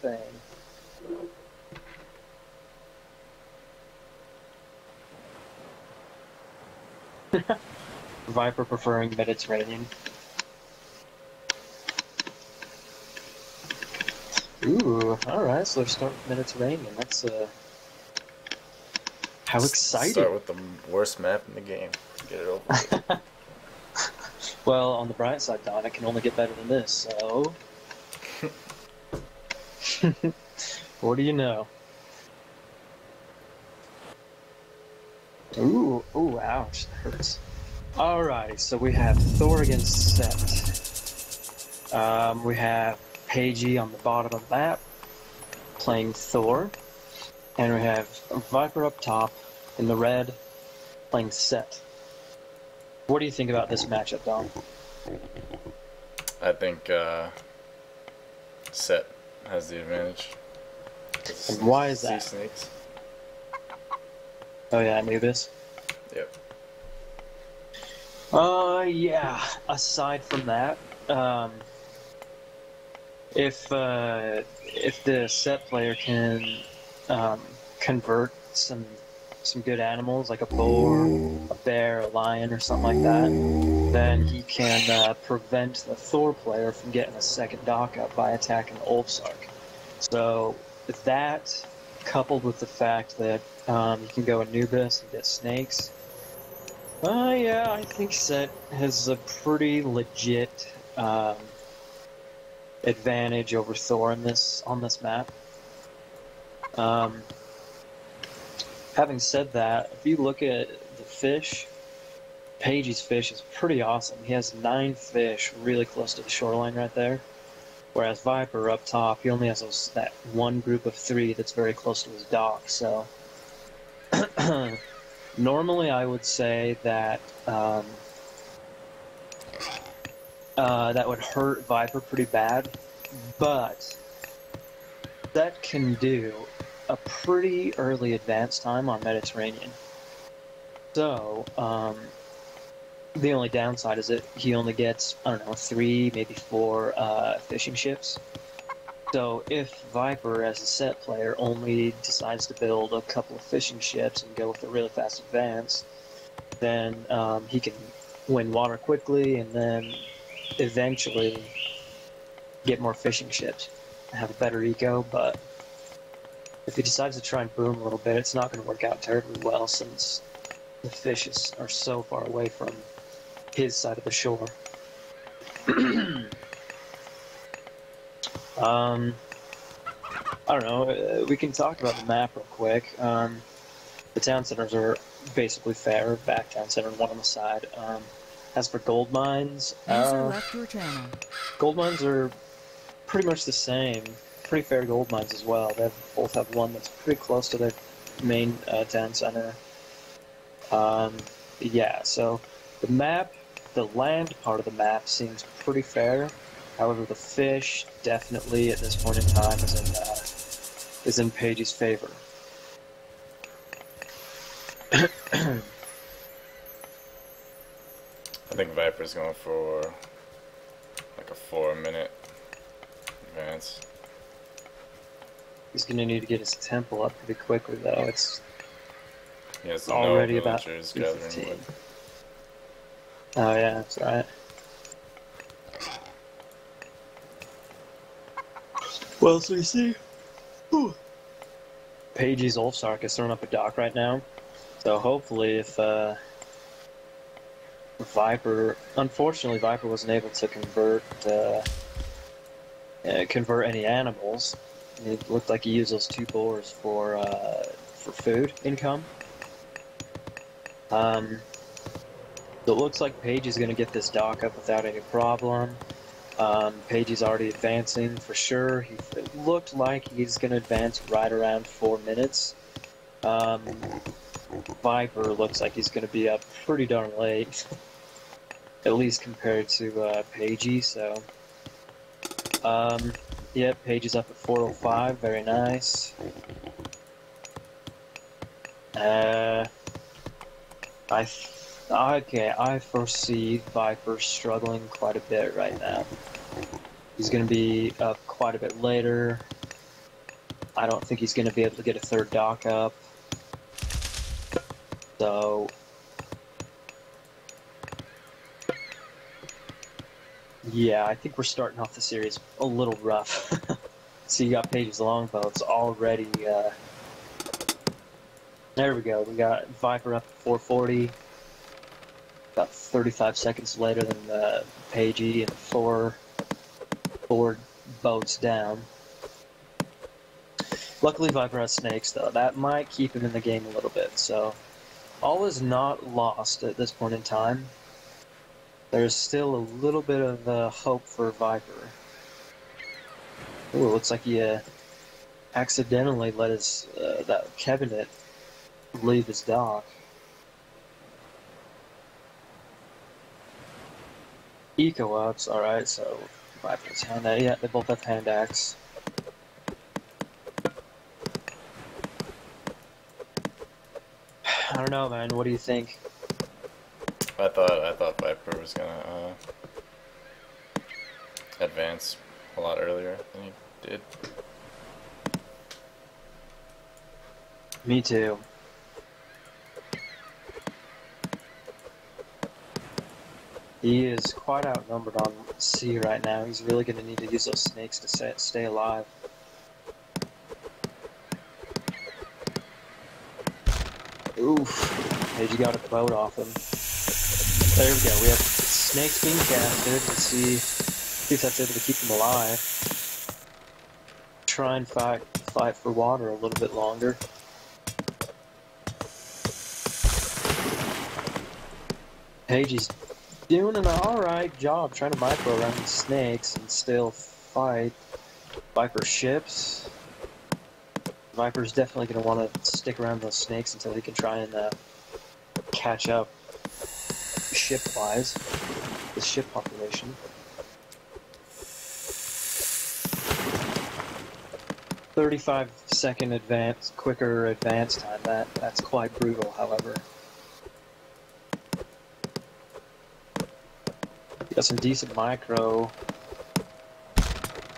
Spain. Viper preferring Mediterranean. Ooh, alright, so let's start with Mediterranean. That's, how exciting! Start with the worst map in the game. Get it over with. Well, on the bright side, Don, it can only get better than this, so... What do you know? Ooh, ooh, ouch, that hurts. Alrighty, so we have Thor against Set. We have Paigey on the bottom of the map, playing Thor. And we have Viper up top, in the red, playing Set. What do you think about this matchup, Dom? I think Set has the advantage. And why is that? Sea snakes. Oh yeah, I knew this. Yep. Yeah. Aside from that, if the Set player can convert some good animals like a boar, a bear, a lion, or something like that, then he can prevent the Thor player from getting a second dock up by attacking the Ulfsark. So that, coupled with the fact that you can go Anubis and get snakes, yeah, I think Set has a pretty legit advantage over Thor on this map. Having said that, if you look at the fish, Paigey's fish is pretty awesome. He has 9 fish really close to the shoreline right there. Whereas Viper up top, he only has that one group of 3 that's very close to his dock. So normally I would say that that would hurt Viper pretty bad, but that can do a pretty early advance time on Mediterranean. So, the only downside is that he only gets, I don't know, 3, maybe 4 fishing ships. So if Viper, as a Set player, only decides to build a couple of fishing ships and go with a really fast advance, then he can win water quickly and then eventually get more fishing ships, have a better eco, but if he decides to try and boom a little bit, it's not going to work out terribly well since the fishes are so far away from his side of the shore. I don't know, we can talk about the map real quick. The town centers are basically fair, back town center and one on the side. As for gold mines, gold mines are pretty much the same. Pretty fair gold mines as well. They both have one that's pretty close to their main town center. Yeah, so the map, the land part of the map seems pretty fair. However, the fish definitely at this point in time is in Paigey's favor. I think Viper's going for like a 4-minute advance. He's going to need to get his temple up pretty quickly, though. It's already about 3:15. Oh yeah, that's right. Well, so you see, Paigey's Ulfsark is throwing up a dock right now. So hopefully, if Viper, unfortunately, Viper wasn't able to convert any animals. It looked like he used those 2 boars for food income. So it looks like Paigey's going to get this dock up without any problem. Paigey's already advancing for sure. It looked like he's going to advance right around 4 minutes. Viper looks like he's going to be up pretty darn late, at least compared to Paigey. So, yep, Paigey's up at 4:05. Very nice. I foresee Viper struggling quite a bit right now. He's going to be up quite a bit later. I don't think he's going to be able to get a third dock up. So, yeah, I think we're starting off the series a little rough. So you got Paigey's longboats already. There we go. We got Viper up at 440. About 35 seconds later than Paigey, and four boats down. Luckily, Viper has snakes, though. That might keep him in the game a little bit. So, all is not lost at this point in time. There's still a little bit of hope for Viper. Ooh, looks like he accidentally let his that cabinet leave his dock. Eco ups, alright, so Viper's hand axe. Yeah, they both have hand axe. I don't know, man. What do you think? I thought Viper was gonna advance a lot earlier than he did. Me too. He is quite outnumbered on C right now. He's really going to need to use those snakes to stay alive. Oof. Paigey got a boat off him. There we go. We have snakes being casted. Let's see if that's able to keep them alive. Try and fight for water a little bit longer. Paigey's doing an alright job trying to micro around these snakes and still fight. Viper ships. Viper's definitely going to want to stick around those snakes until he can try and catch up ship-wise, the ship population. 35-second advance, quicker advance time. That's quite brutal, however. Got some decent micro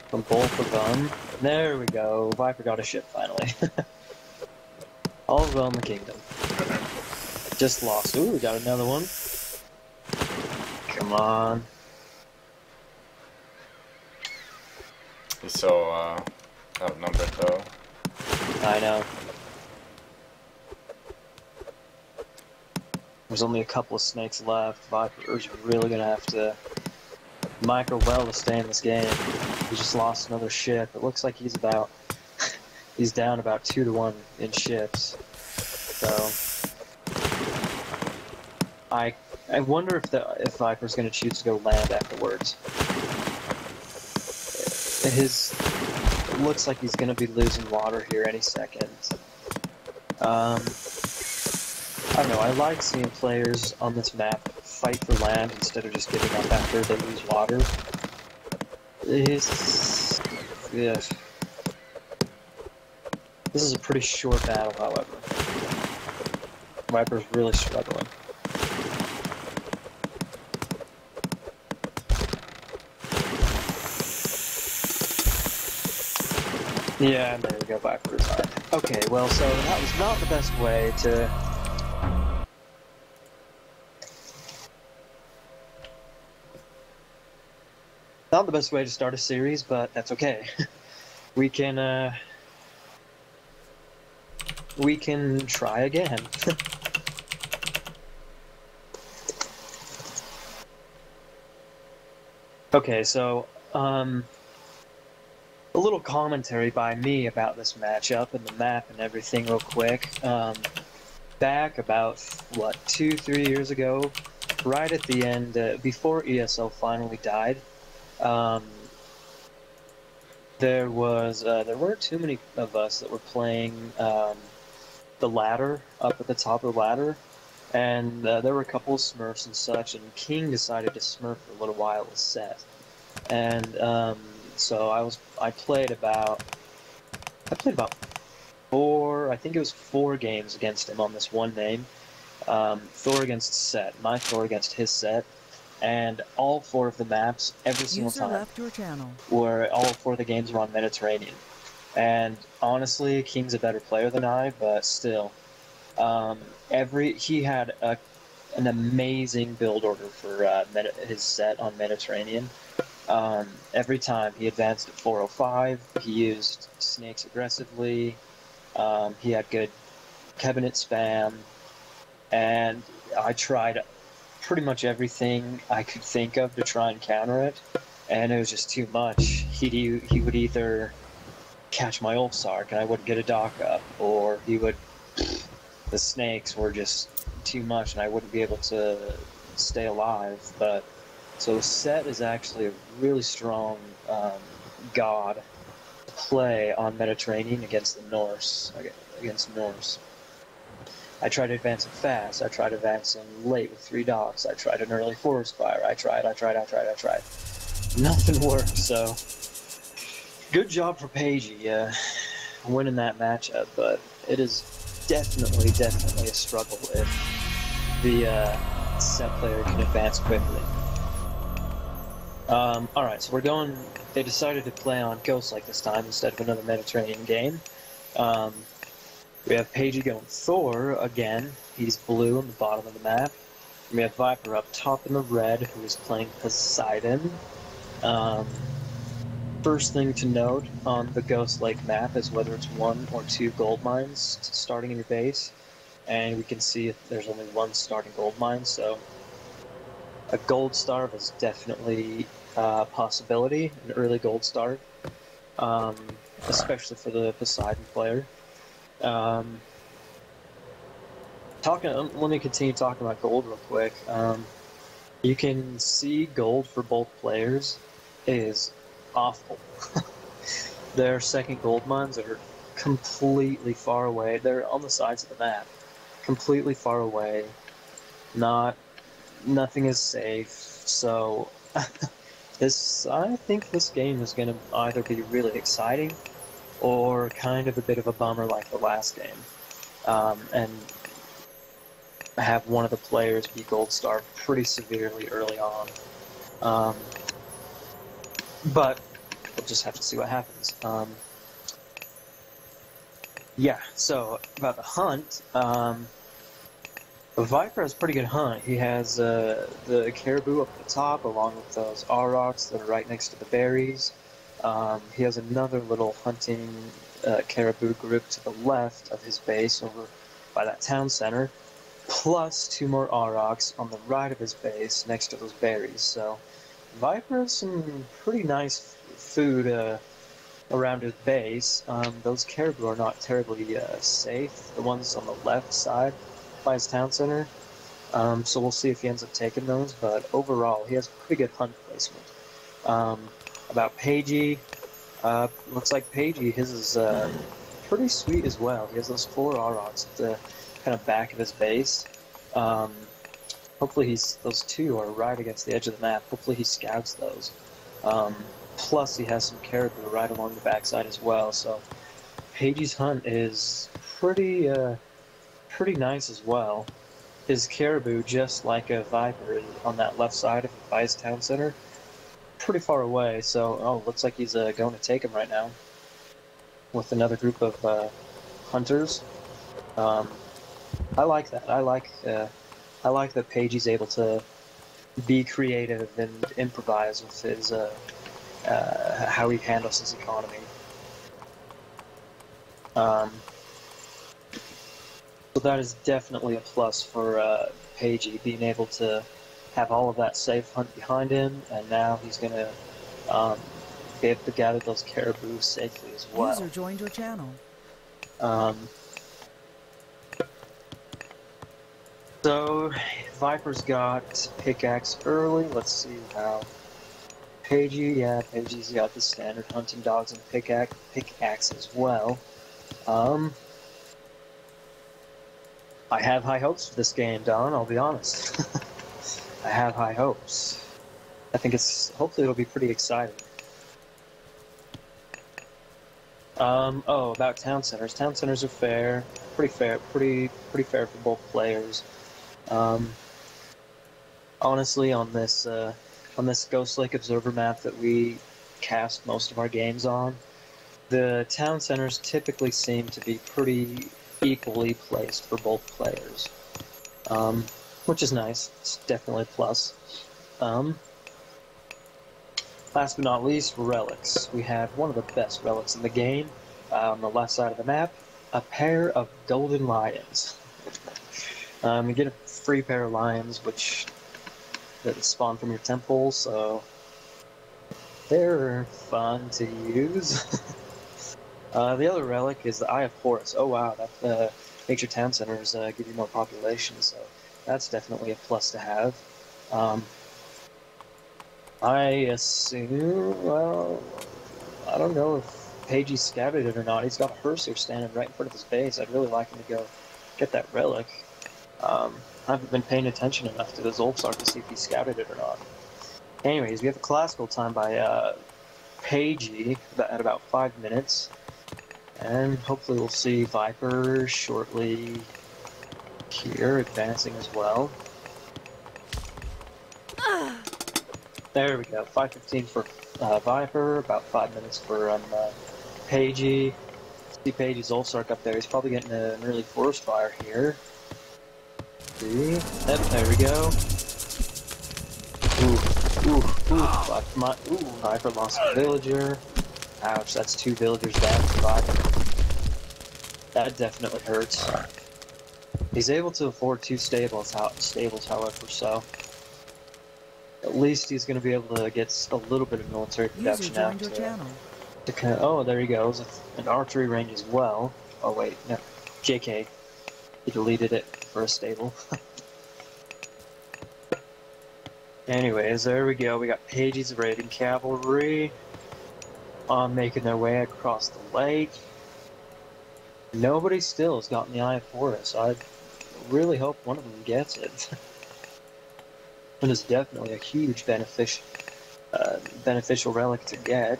from both of them. There we go. Viper got a ship finally. All well in the kingdom. Just lost. Ooh, we got another one. Come on. He's so outnumbered though. I know. There's only a couple of snakes left. Viper's really gonna have to micro well to stay in this game. He just lost another ship. It looks like he's about he's down about 2-1 in ships. So I wonder if Viper's gonna choose to go land afterwards. It looks like he's gonna be losing water here any second. I don't know, I like seeing players on this map fight for land instead of just giving up after they lose water. Yeah. This is a pretty short battle, however. Viper's really struggling. Yeah, and there we go, Viper retired. Okay, well, so that was not the best way to... Not the best way to start a series, but that's okay. We can try again. Okay, so, a little commentary by me about this matchup and the map and everything real quick. Back about, what, 2-3 years ago, right at the end, before ESO finally died, there weren't too many of us that were playing the ladder, up at the top of the ladder, and there were a couple of smurfs and such, and King decided to smurf for a little while with Set. And so I played about 4 games against him on this one name. Thor against Set, my Thor against his Set, and all 4 of the maps, every single time, all 4 of the games were on Mediterranean. And honestly, King's a better player than I, but still. He had an amazing build order for his set on Mediterranean. Every time he advanced at 405, he used snakes aggressively. He had good cabinet spam, and I tried pretty much everything I could think of to try and counter it, and it was just too much. He would either catch my Ulfsark and I wouldn't get a dock up, or the snakes were just too much and I wouldn't be able to stay alive. But so Set is actually a really strong god to play on Mediterranean against the Norse. Against Norse. I tried to advance him fast. I tried to advance him late with 3 docks. I tried an early forest fire. I tried. Nothing worked, so good job for Paigey winning that matchup, but it is definitely a struggle if the Set player can advance quickly. Alright, so they decided to play on Ghost Lake this time instead of another Mediterranean game. We have Paigey going Thor again. He's blue on the bottom of the map. And we have Viper up top in the red, who is playing Poseidon. First thing to note on the Ghost Lake map is whether it's 1 or 2 gold mines starting in your base. And we can see if there's only 1 starting gold mine, so a gold starve is definitely a possibility, an early gold starve, especially for the Poseidon player. Let me continue talking about gold real quick. You can see gold for both players is awful. Their second gold mines are completely far away. They're on the sides of the map, completely far away. Nothing is safe. So I think this game is going to either be really exciting or kind of a bit of a bummer like the last game, and have one of the players be gold starved pretty severely early on. But we'll just have to see what happens. Yeah, so about the hunt, Viper has a pretty good hunt. He has the caribou up at the top, along with those aurochs that are right next to the berries. He has another little hunting caribou group to the left of his base over by that town center, plus 2 more aurochs on the right of his base next to those berries. So Viper has some pretty nice food around his base. Those caribou are not terribly safe, the ones on the left side by his town center. So we'll see if he ends up taking those, but overall he has pretty good hunt placement. About Paigey, looks like Paigey, his is pretty sweet as well. He has those 4 aurochs at the kind of back of his base. Hopefully those 2 are right against the edge of the map. Hopefully he scouts those. Plus he has some caribou right along the backside as well, so Paigey's hunt is pretty nice as well. His caribou, just like a Viper, is on that left side by his town center, pretty far away, so looks like he's going to take him right now with another group of hunters. I like that. I like that Paigey's able to be creative and improvise with his how he handles his economy. So that is definitely a plus for Paigey, being able to have all of that safe hunt behind him, and now he's going to be able to gather those caribou safely as well. User joined your channel. So Viper's got pickaxe early. Let's see how Paigey. Yeah, Paigey's got the standard hunting dogs and pickaxe as well. I have high hopes for this game, Don, I'll be honest. I have high hopes. I think hopefully it'll be pretty exciting. About town centers. Town centers are pretty fair for both players. Honestly, on this Ghost Lake Observer map that we cast most of our games on, The town centers typically seem to be pretty equally placed for both players, which is nice. It's definitely a plus. Last but not least, relics. We have one of the best relics in the game. On the left side of the map, a pair of golden lions. You get a free pair of lions, which that spawn from your temple, so they're fun to use. The other relic is the Eye of Horus. Oh wow, that makes your town centers give you more population, so that's definitely a plus to have. I assume, well, I don't know if Paigey scouted it or not. He's got a hearse here standing right in front of his base. I'd really like him to go get that relic. I haven't been paying attention enough to the Zolpsark to see if he scouted it or not. Anyways, we have a classical time by Paigey at about 5 minutes. And hopefully we'll see Viper shortly here, advancing as well. There we go, 5:15 for Viper, about 5 minutes for Paigey. See Paigey's Zolpsark up there, he's probably getting an early forest fire here. See? Yep, there we go. Viper lost a villager. Ouch, that's 2 villagers down to Viper. That definitely hurts. He's able to afford 2 stables, however, so at least he's going to be able to get a little bit of military production out oh, there he goes. An archery range as well. Oh wait, no, JK. He deleted it for a stable. Anyways, there we go. We got Paigey's raiding cavalry making their way across the lake. Nobody still has gotten the Eye of Horus. I really hope one of them gets it. It is definitely a huge beneficial relic to get.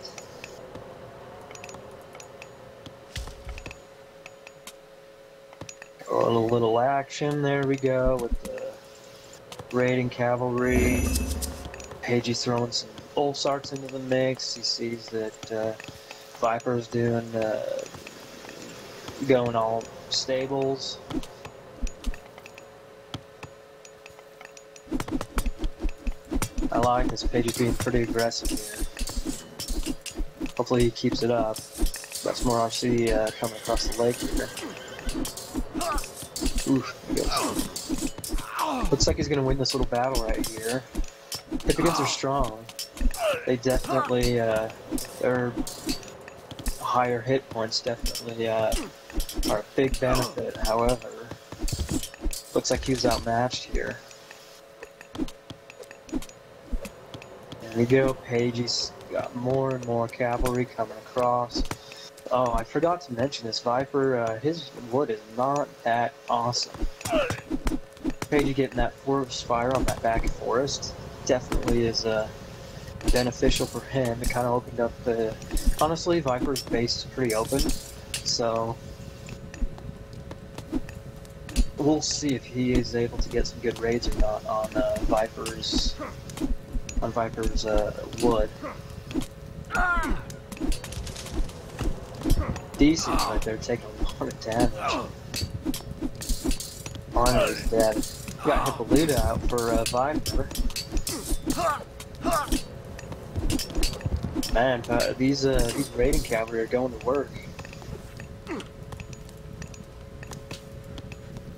A little action, there we go, with the raiding cavalry. Paigey's throwing some Zolpsarks into the mix. He sees that Viper's going all stables. I like this. Paigey's being pretty aggressive here. Hopefully he keeps it up. That's more RC coming across the lake here. Oof. Looks like he's going to win this little battle right here. Hippogans are strong. They definitely, their higher hit points definitely are a big benefit. However, looks like he was outmatched here. There we go. Paigey's got more and more cavalry coming across. Oh, I forgot to mention this. Viper, his wood is not that awesome. Paigey getting that forest fire on that back forest definitely is beneficial for him. It kind of opened up the... Honestly, Viper's base is pretty open, so we'll see if he is able to get some good raids or not on Viper's wood. Decent right there, taking a lot of damage. Arno's dead. Got Hippolyta out for Viper. Man, these raiding cavalry are going to work.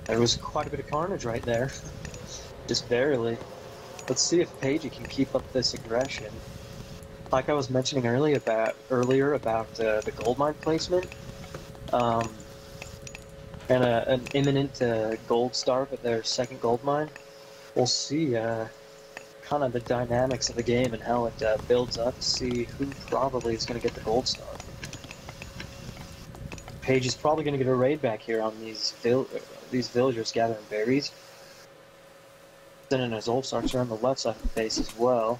There was quite a bit of carnage right there. Just barely. Let's see if Paigey can keep up this aggression. Like I was mentioning earlier about the gold mine placement, and an imminent gold star at their second gold mine. We'll see kind of the dynamics of the game and how it builds up to see who probably is going to get the gold star. Paigey's probably going to get a raid back here on these villagers gathering berries. Sending his Zolpsarks around the left side of the base as well.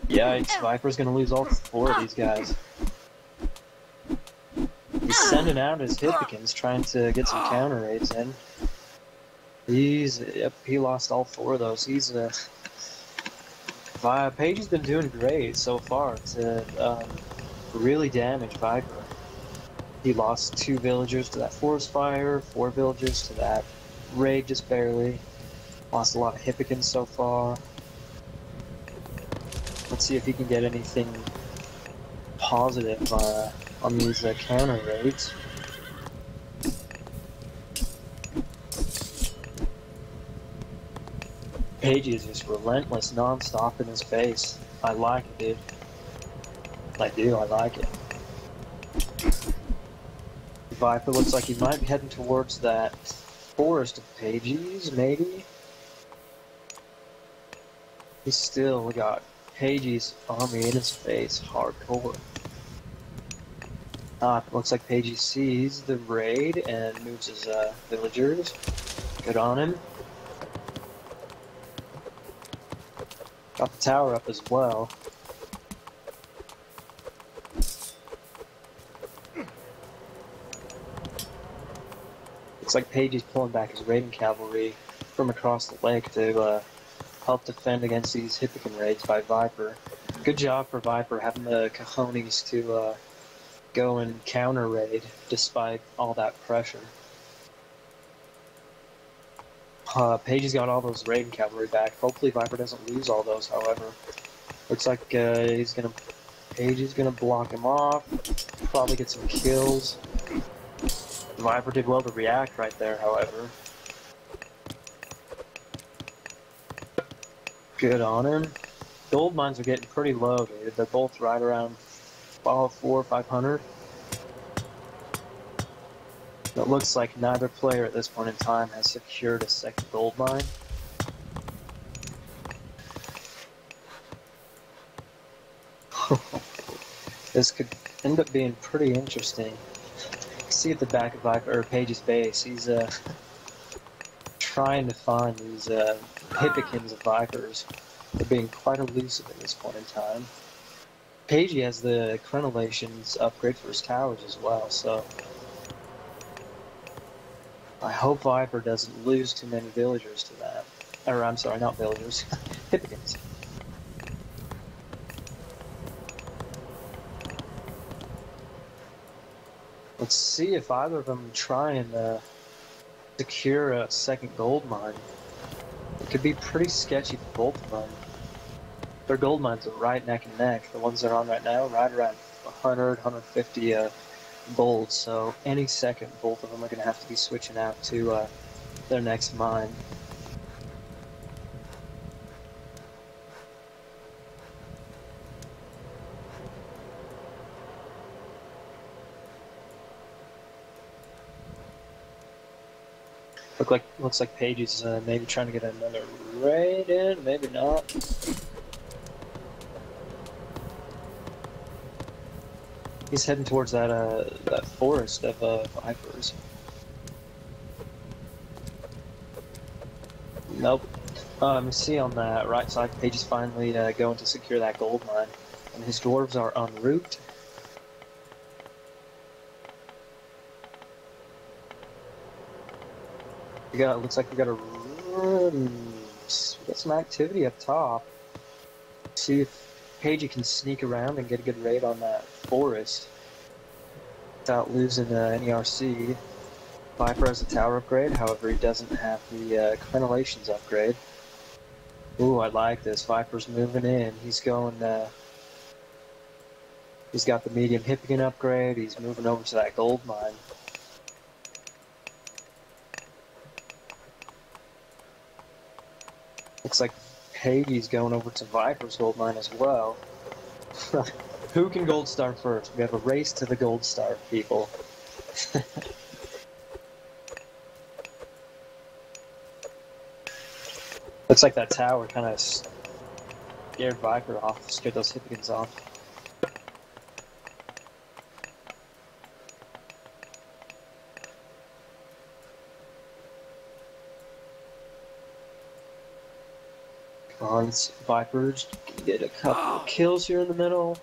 Yikes, Viper's going to lose all 4 of these guys. He's sending out his Hippogans, trying to get some counter raids in. He lost all 4 of those. He's Paigey's been doing great so far to really damage Viper. He lost 2 villagers to that forest fire, 4 villagers to that raid just barely. Lost a lot of Hippikins so far. Let's see if he can get anything positive on these counter raids. Paigey is just relentless, non-stop in his face. I like it, dude. I do, I like it. Viper looks like he might be heading towards that forest of Paigey's, maybe? He's still got Paigey's army in his face, hardcore. Looks like Paigey sees the raid and moves his villagers. Good on him. Got the tower up as well. Looks like Paigey's pulling back his raiding cavalry from across the lake to help defend against these Hippican raids by Viper. Good job for Viper having the cojones to go and counter raid despite all that pressure. Paigey's got all those raiding cavalry back. Hopefully Viper doesn't lose all those, however. Looks like Paigey's gonna block him off, probably get some kills. Viper did well to react right there, however. Good on him. Gold mines are getting pretty low, dude. They're both right around 400 or 500. It looks like neither player at this point in time has secured a second gold mine. This could end up being pretty interesting. See at the back of Viper or Paigey's base, he's trying to find these Hippikins of Vipers. They're being quite elusive at this point in time. Paigey has the crenellations upgrade for his towers as well, so I hope Viper doesn't lose too many villagers to that. Or I'm sorry, not villagers, Hippikins. Let's see if either of them try and secure a second gold mine. It could be pretty sketchy for both of them. Their gold mines are right neck and neck. The ones they're on right now, right around 100, 150 gold. So any second, both of them are going to have to be switching out to their next mine. Looks like Paigey's maybe trying to get another raid in, maybe not. He's heading towards that forest of Vipers. Nope. You see on that right side, Paigey's finally going to secure that gold mine, and his dwarves are en route. Looks like we got some activity up top. See if Paigey can sneak around and get a good raid on that forest without losing any RC. Viper has a tower upgrade, however he doesn't have the crenellations upgrade. Ooh, I like this. Viper's moving in. He's going. He's got the medium Hippigan upgrade. He's moving over to that gold mine. Looks like Paigey's going over to Viper's gold mine as well. Who can gold star first? We have a race to the gold star, people. Looks like that tower kind of scared Viper off, scared those Hippikins off. Vipers can get a couple of kills here in the middle.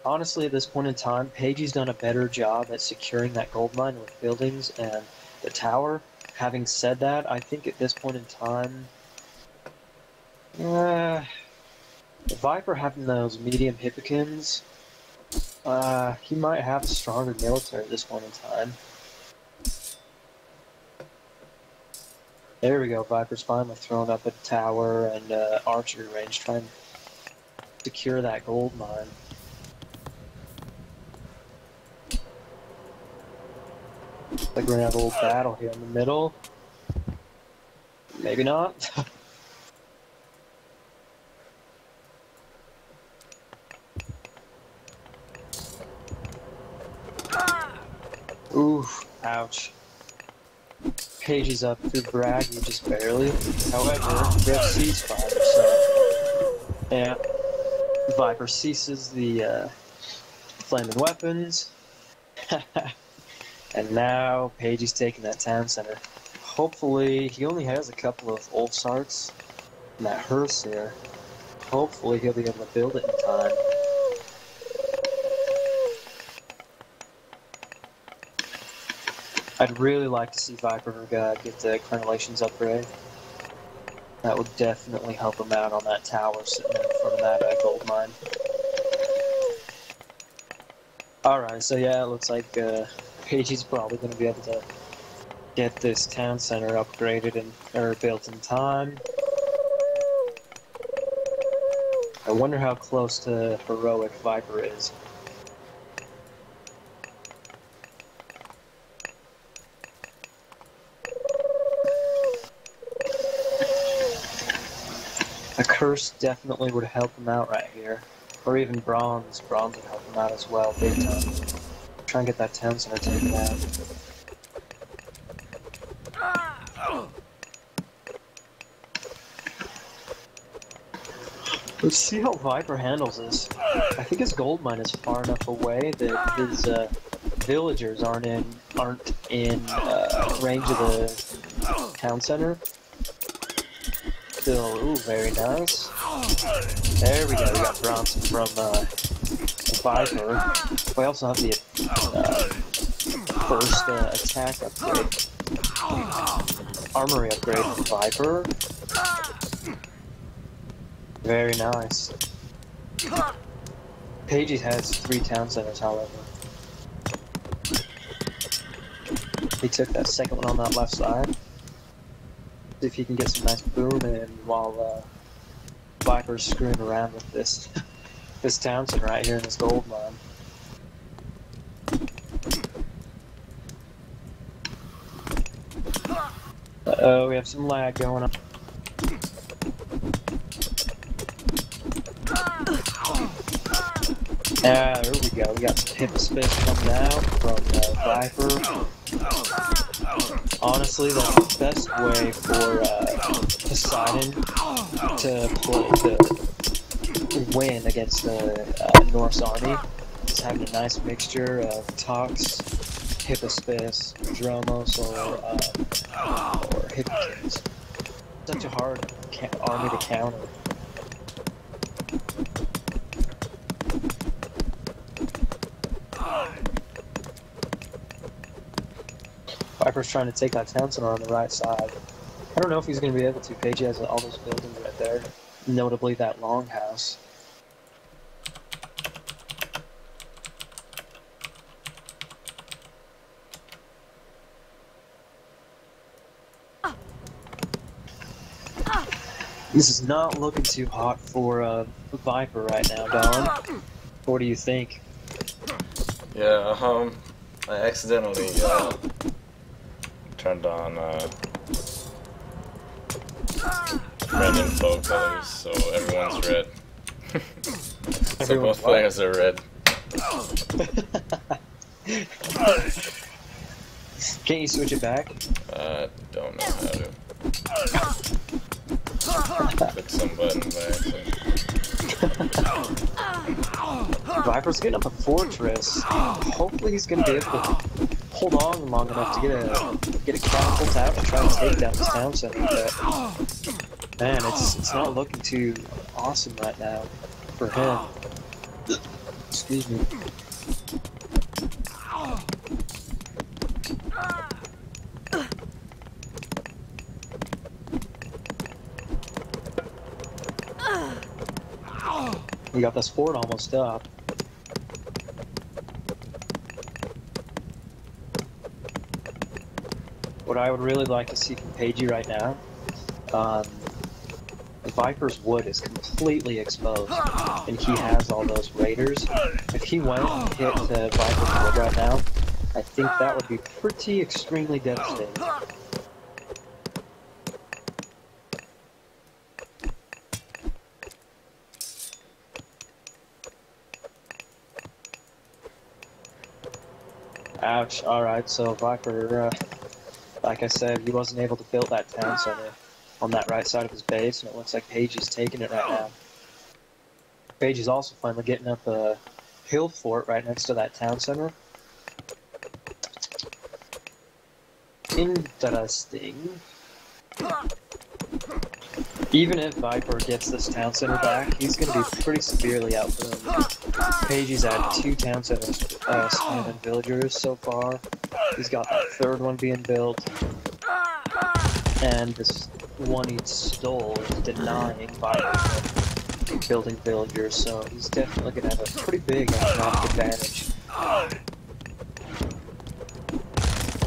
Honestly, at this point in time, Paigey's done a better job at securing that gold mine with buildings and the tower. Having said that, I think at this point in time, Viper having those medium hippikins, he might have a stronger military at this point in time. There we go, Viper's finally thrown up a tower and archery range, trying to secure that gold mine. Like we're gonna have a little battle here in the middle. Maybe not. Oof, ouch. Paigey's up through Braggy just barely. However, we have ceasefire, so yeah. Viper ceases the flaming weapons. And now Paigey's taking that town center. Hopefully, he only has a couple of Ulfsarts and that hearse here. Hopefully he'll be able to build it in time. I'd really like to see Viper get the Crenellations upgrade. That would definitely help him out on that tower sitting in front of that gold mine. Alright, so yeah, it looks like Paigey's probably going to be able to get this town center upgraded or built in time. I wonder how close to heroic Viper is. A curse definitely would help him out right here. Or even bronze. Bronze would help him out as well, big time. Try and get that town center taken out. Let's see how Viper handles this. I think his gold mine is far enough away that his villagers aren't in range of the town center. Still, ooh, very nice. There we go. We got Bronson from Viper. We also have the first attack upgrade, armory upgrade from Viper. Very nice. Paigey has 3 town centers, however. He took that second one on that left side. See if he can get some nice boom in while Viper's screwing around with this this town center right here in this gold mine. Uh-oh, we have some lag going on. Ah, there we go. We got some Hippospis coming out from Viper. Honestly, that's the best way for Poseidon to win against the Norse army. Is having a nice mixture of Tox, Hippospis, Dromos, or Hippokins. Such a hard army to counter. Viper's trying to take that town center on the right side. I don't know if he's going to be able to. Paigey has all those buildings right there, notably that longhouse. This is not looking too hot for Viper right now, Don. What do you think? Yeah, I accidentally turned on red info colors, so everyone's red. So both players are red. Can't you switch it back? Don't know how to. Click some button by accident. Viper's getting up a fortress. Hopefully he's going to be able to hold on long enough to get a catapult out and try to take down this town center. But man, it's not looking too awesome right now for him. Excuse me. We got this fort almost up. What I would really like to see from Paigey right now, the Viper's wood is completely exposed, and he has all those raiders. If he went and hit the Viper's wood right now, I think that would be pretty extremely devastating. Ouch. Alright, so Viper, like I said, he wasn't able to build that town center on that right side of his base, and it looks like Paigey's taking it right now. Paigey's also finally getting up a hill fort right next to that town center. Interesting. Even if Viper gets this town center back, he's going to be pretty severely outboomed. Paigey's had 2 town centers spamming villagers so far. He's got that 3rd one being built. And this one he stole is denying Viper from building villagers, so he's definitely going to have a pretty big economic advantage.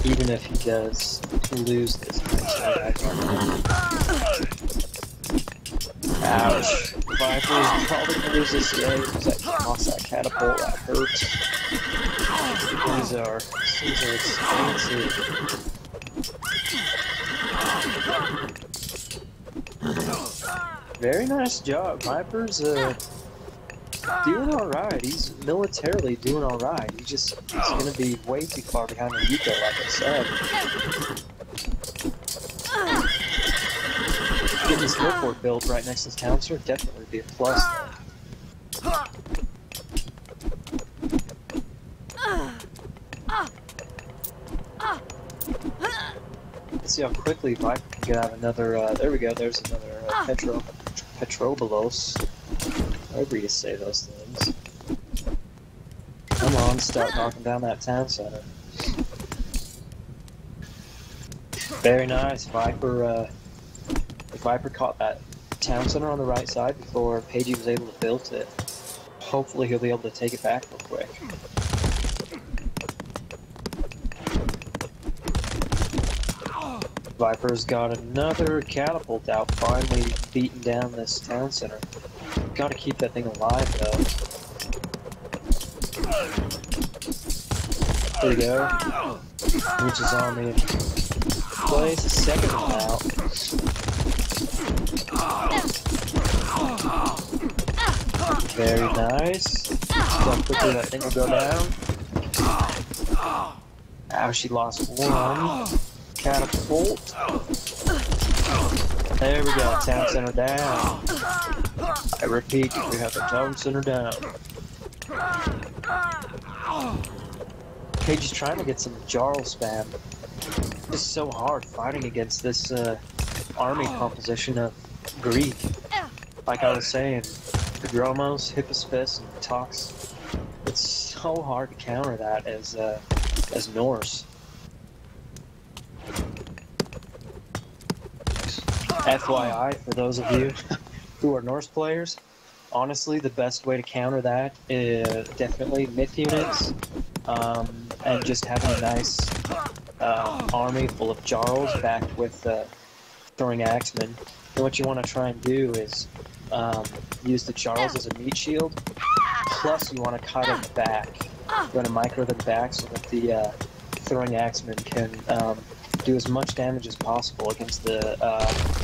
Even if he does lose this next one. Ouch. Viper is probably going to lose this game because that toss, that catapult, that hurts. These are expensive. Very nice job. Viper's doing alright. He's militarily doing alright. He's going to be way too far behind the Yuko, like I said. Getting this hill fort built right next to his town center definitely be a plus. Let's see how quickly Viper can get out another, there we go, there's another Petrobolos. However you say those things. Come on, start knocking down that town center. Very nice, Viper, Viper caught that town center on the right side before Paigey was able to build it. Hopefully he'll be able to take it back real quick. Viper's got another catapult out, finally beating down this town center. Gotta keep that thing alive though. There we go. Which is on the place, a second one out. Very nice. See how quickly that thing will go down. Ow, she lost one. Catapult. There we go, town center down. I repeat, we have the town center down. Paigey's trying to get some Jarl spam. It's so hard fighting against this army composition of Greek. Like I was saying, Prodromos, Hippospis, and Tox. It's so hard to counter that as Norse. FYI, for those of you who are Norse players, honestly, the best way to counter that is definitely myth units, and just having a nice army full of Jarls backed with throwing axemen. And what you want to try and do is use the Jarls as a meat shield, plus you want to cut them back. You want to micro them back so that the throwing axemen can do as much damage as possible against the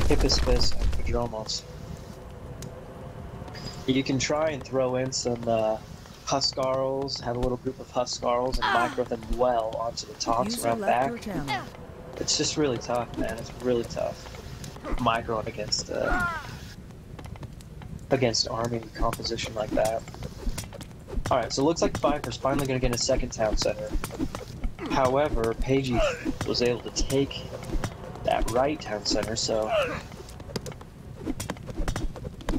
Hippospis and Prodromos. You can try and throw in some Huskarls, have a little group of Huskarls, and micro them well onto the tops around back. It's just really tough, man. It's really tough. Microing against army composition like that. Alright, so it looks like Viper's finally going to get a second town center. However, Paigey was able to take that right town center, so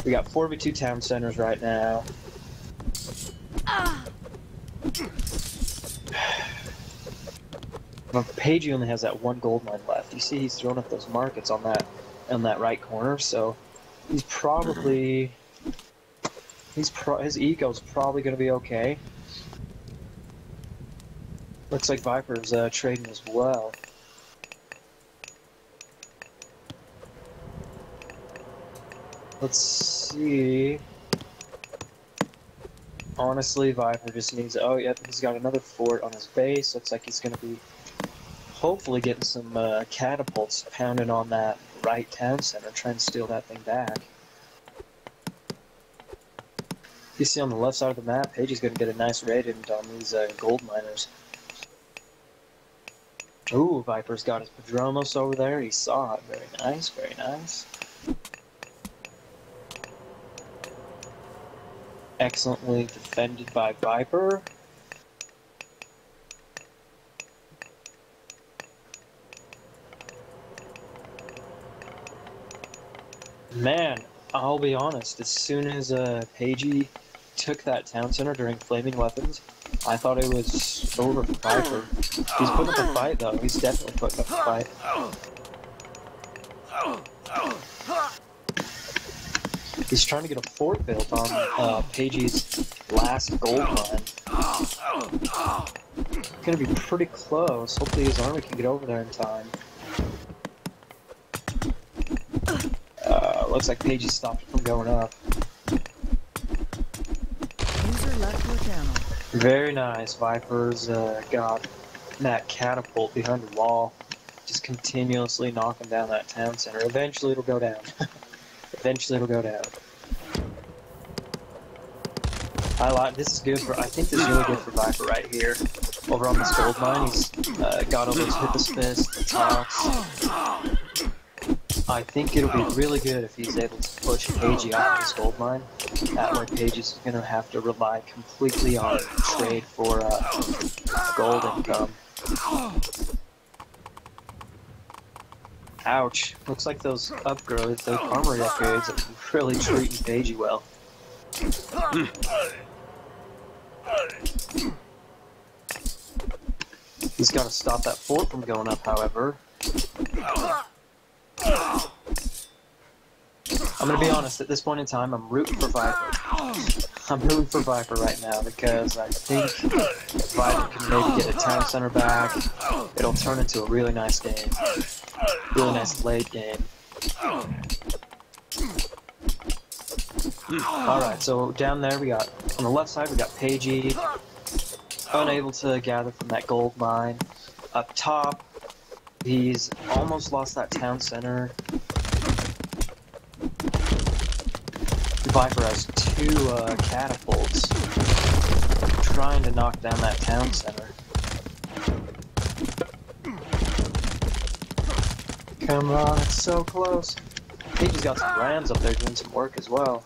we got 4v2 town centers right now. But Paigey only has that one gold mine left. You see he's throwing up those markets on that right corner, so he's probably his eco's probably going to be okay. Looks like Viper's trading as well. Let's see. Honestly, Viper just needs... Oh, yep, he's got another fort on his base. Looks like he's going to be hopefully getting some catapults pounding on that right town center, trying to steal that thing back. You see on the left side of the map, Paigey's going to get a nice raid in on these gold miners. Ooh, Viper's got his Padromos over there. He saw it. Very nice, very nice. Excellently defended by Viper. Man, I'll be honest, as soon as Paigey took that town center during Flaming Weapons, I thought it was over for Viper. He's putting up a fight though, he's definitely putting up a fight. He's trying to get a fort built on Paigey's last gold mine. Gonna be pretty close, hopefully his army can get over there in time. Looks like Paigey stopped it from going up. User left your channel. Very nice. Viper's got that catapult behind the wall, just continuously knocking down that town center. Eventually it'll go down. Eventually it'll go down. This is good for, I think this is really good for Viper right here. Over on this gold mine, he's got all those Hippospis, the Tox. I think it'll be really good if he's able to push Paigey off this gold mine. That way Paigey's going to have to rely completely on trade for gold income. Ouch. Looks like those upgrades, those armory upgrades are really treating Paigey well. He's got to stop that fort from going up, however. I'm gonna be honest, at this point in time, I'm rooting for Viper. I'm rooting for Viper right now because I think if Viper can maybe get a town center back, it'll turn into a really nice game. Really nice late game. Alright, so down there we got, on the left side we got Paigey, unable to gather from that gold mine. Up top, he's almost lost that town center. Viper has two catapults trying to knock down that town center. Come on, it's so close. Paigey's got some rams up there doing some work as well.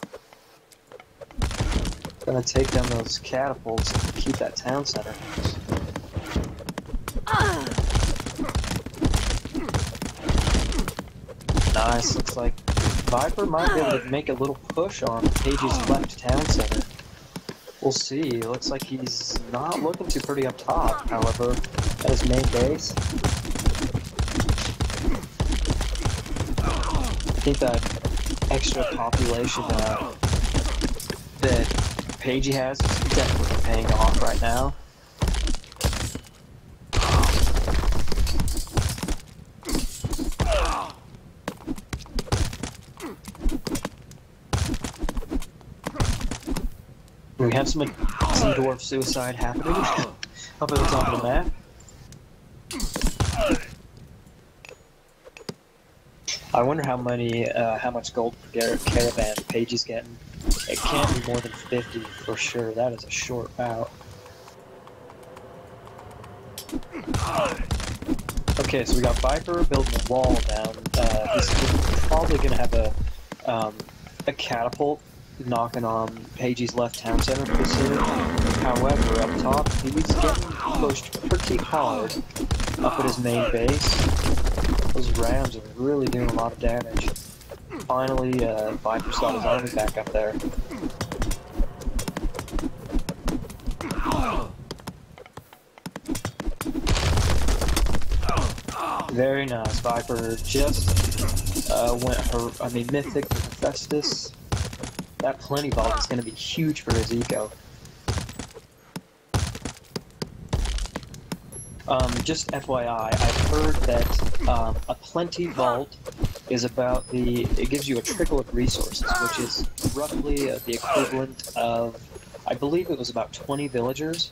Gonna take down those catapults and keep that town center. Nice, looks like Viper might be able to make a little push on Paigey's left town center. We'll see. Looks like he's not looking too pretty up top, however, at his main base. I think that extra population that Paigey has is definitely paying off right now. We have some dwarf suicide happening up at the top of the map. I wonder how much gold per caravan Paigey's getting. It can't be more than 50 for sure. That is a short bout. Okay, so we got Viper building a wall down. He's probably gonna have a catapult knocking on Paigey's left town center pretty soon. However, up top, he's getting pushed pretty hard up at his main base. Those rams are really doing a lot of damage. Finally, Viper's got his army back up there. Very nice. Viper just went mythic with Festus. That plenty vault is going to be huge for his eco. Just FYI, I've heard that a plenty vault is about it gives you a trickle of resources, which is roughly the equivalent of, I believe it was about 20 villagers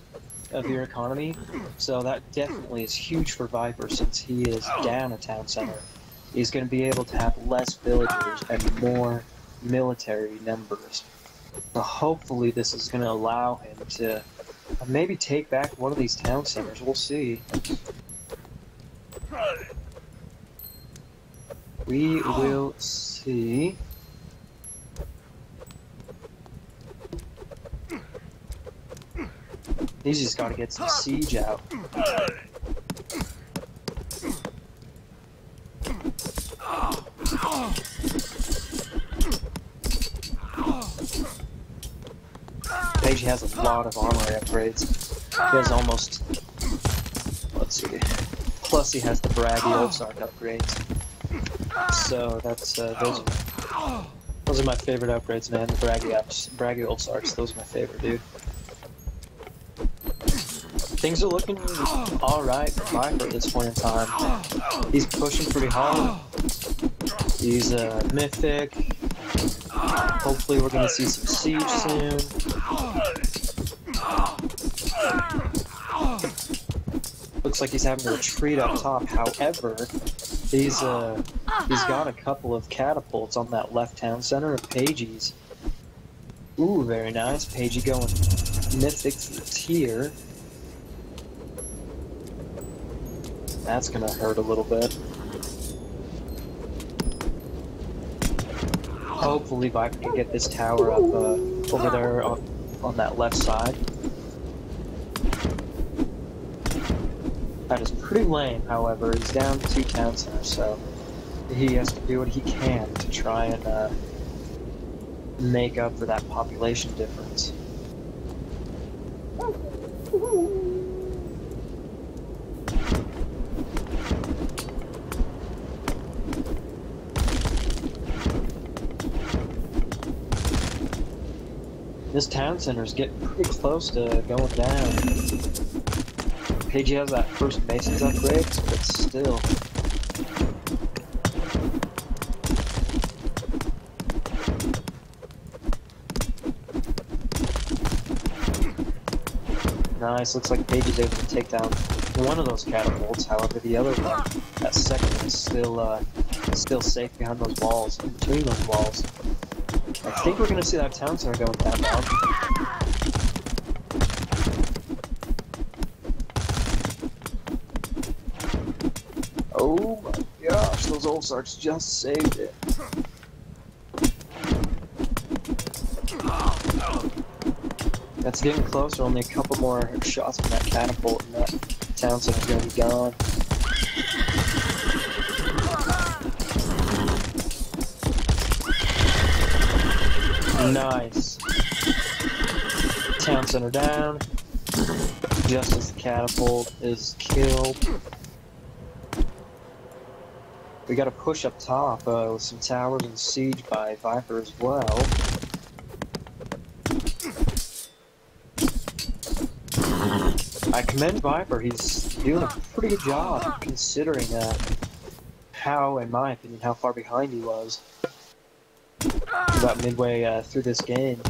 of your economy. So that definitely is huge for Viper since he is down a town center. He's going to be able to have less villagers and more military numbers. So hopefully this is going to allow him to maybe take back one of these town centers. We'll see. We will see. He's just got to get some siege out. Paigey has a lot of armory upgrades. He has almost, let's see, plus he has the braggy old Sark upgrades. So that's those are my favorite upgrades, man. The braggy old Sarks. Those are my favorite, dude. Things are looking alright for Viper at this point in time. He's pushing pretty hard. He's mythic. Hopefully we're gonna see some siege soon. Looks like he's having to retreat up top. However, he's got a couple of catapults on that left town center of Paigey's. Ooh, very nice. Paigey going mythic tier. That's gonna hurt a little bit. Hopefully Viper can get this tower up over there on that left side. That is pretty lame, however. He's down 2 town centers, so he has to do what he can to try and make up for that population difference. This town center is getting pretty close to going down. Paigey has that first Mason's upgrade, but still. Nice, looks like Paigey's able to take down one of those catapults, however the other one, that second one, is still safe behind those walls, in between those walls. I think we're gonna see that town center going down now. Oh my gosh, those old Sarks just saved it. That's getting closer, only a couple more shots from that catapult and that town center's gonna be gone. Nice. Town center down. Just as the catapult is killed. We got to push up top with some towers and siege by Viper as well. I commend Viper. He's doing a pretty good job considering how, in my opinion, how far behind he was. About midway through this game.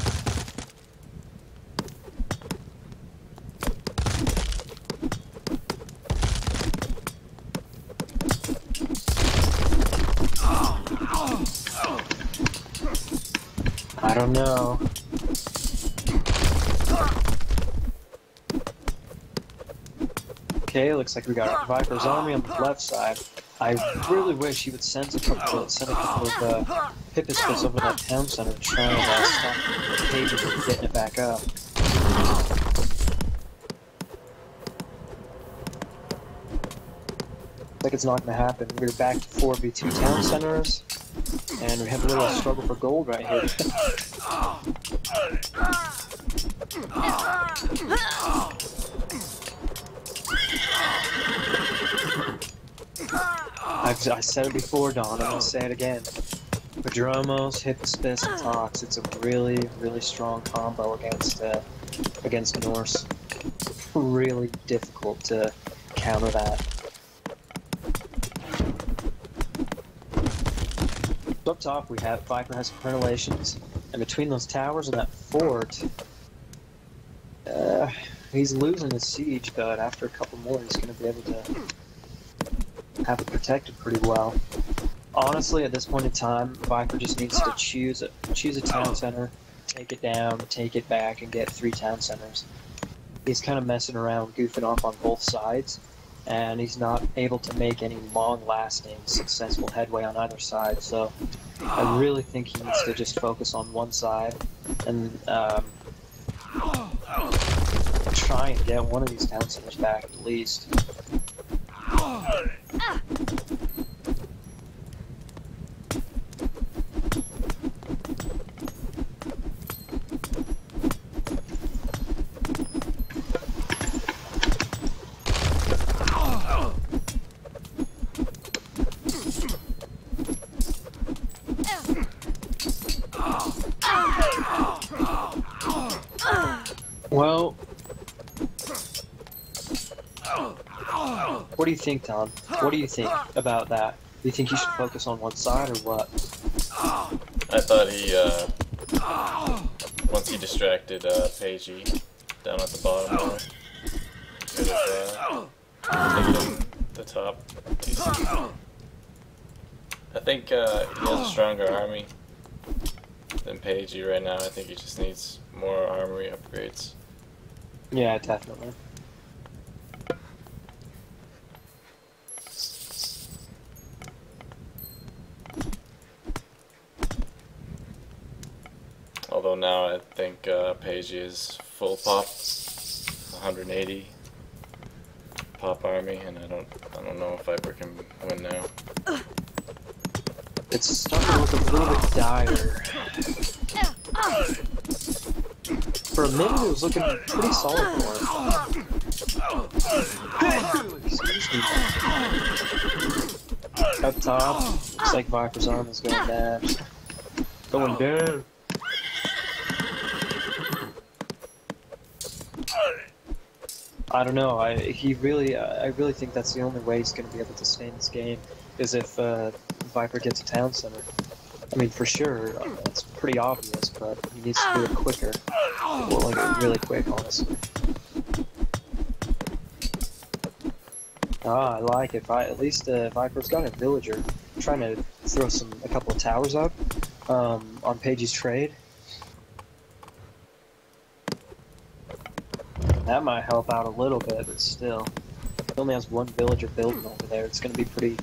I don't know. Okay, looks like we got Viper's army on the left side. I really wish he would send a couple of Hippospis over that town center to try and stop Paigey from getting it back up. Looks like it's not going to happen. We're back to 4v2 town centers, and we have a little struggle for gold right here. I said it before, Don. I'm gonna say it again. Padromos, Hippospis, and Tox. It's a really, really strong combo against Norse. Really difficult to counter that. So up top, we have Viper has Crenellations, and between those towers and that fort, he's losing his siege, but after a couple more, he's going to be able to have it protected pretty well. Honestly, at this point in time, Viper just needs to choose a town center, take it down, take it back, and get 3 town centers. He's kind of messing around, goofing off on both sides, and he's not able to make any long-lasting, successful headway on either side. So I really think he needs to just focus on one side and try and get one of these town centers back at least. Well, what do you think, Tom? What do you think about that? Do you think you should focus on one side or what? I thought he, once he distracted Paigey down at the bottom there, could have taken the top. I think he has a stronger army than Paigey right now. I think he just needs more armory upgrades. Yeah, definitely. Although now I think Paigey is full pop, 180 pop army, and I don't know if Viper can win now. It's starting to look a little bit dire. For a minute, it was looking pretty solid for him. Excuse me. Up top, looks like Viper's arm is going down. Going down. I don't know. I really think that's the only way he's going to be able to stay in this game is if Viper gets a town center. I mean, for sure, it's pretty obvious, but he needs to do it quicker. Well, like, really quick, honestly. Ah, I like it. At least Viper's got a villager trying to throw a couple of towers up on Paigey's trade. That might help out a little bit, but still. He only has one villager building over there. It's going to be pretty...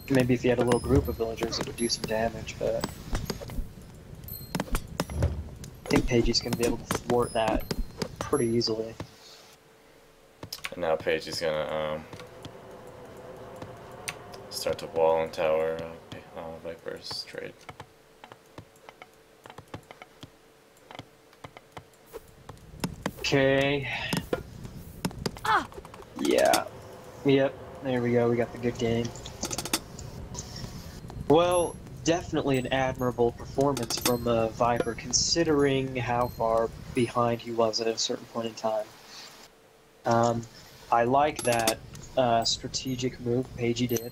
Maybe if he had a little group of villagers, it would do some damage, but... I think Paigey's going to be able to thwart that pretty easily. And now Paigey's gonna start to wall and tower Viper's trade. Okay. Yeah. Yep. There we go. We got the good game. Well, definitely an admirable performance from Viper, considering how far behind he was at a certain point in time. I like that strategic move Paigey did,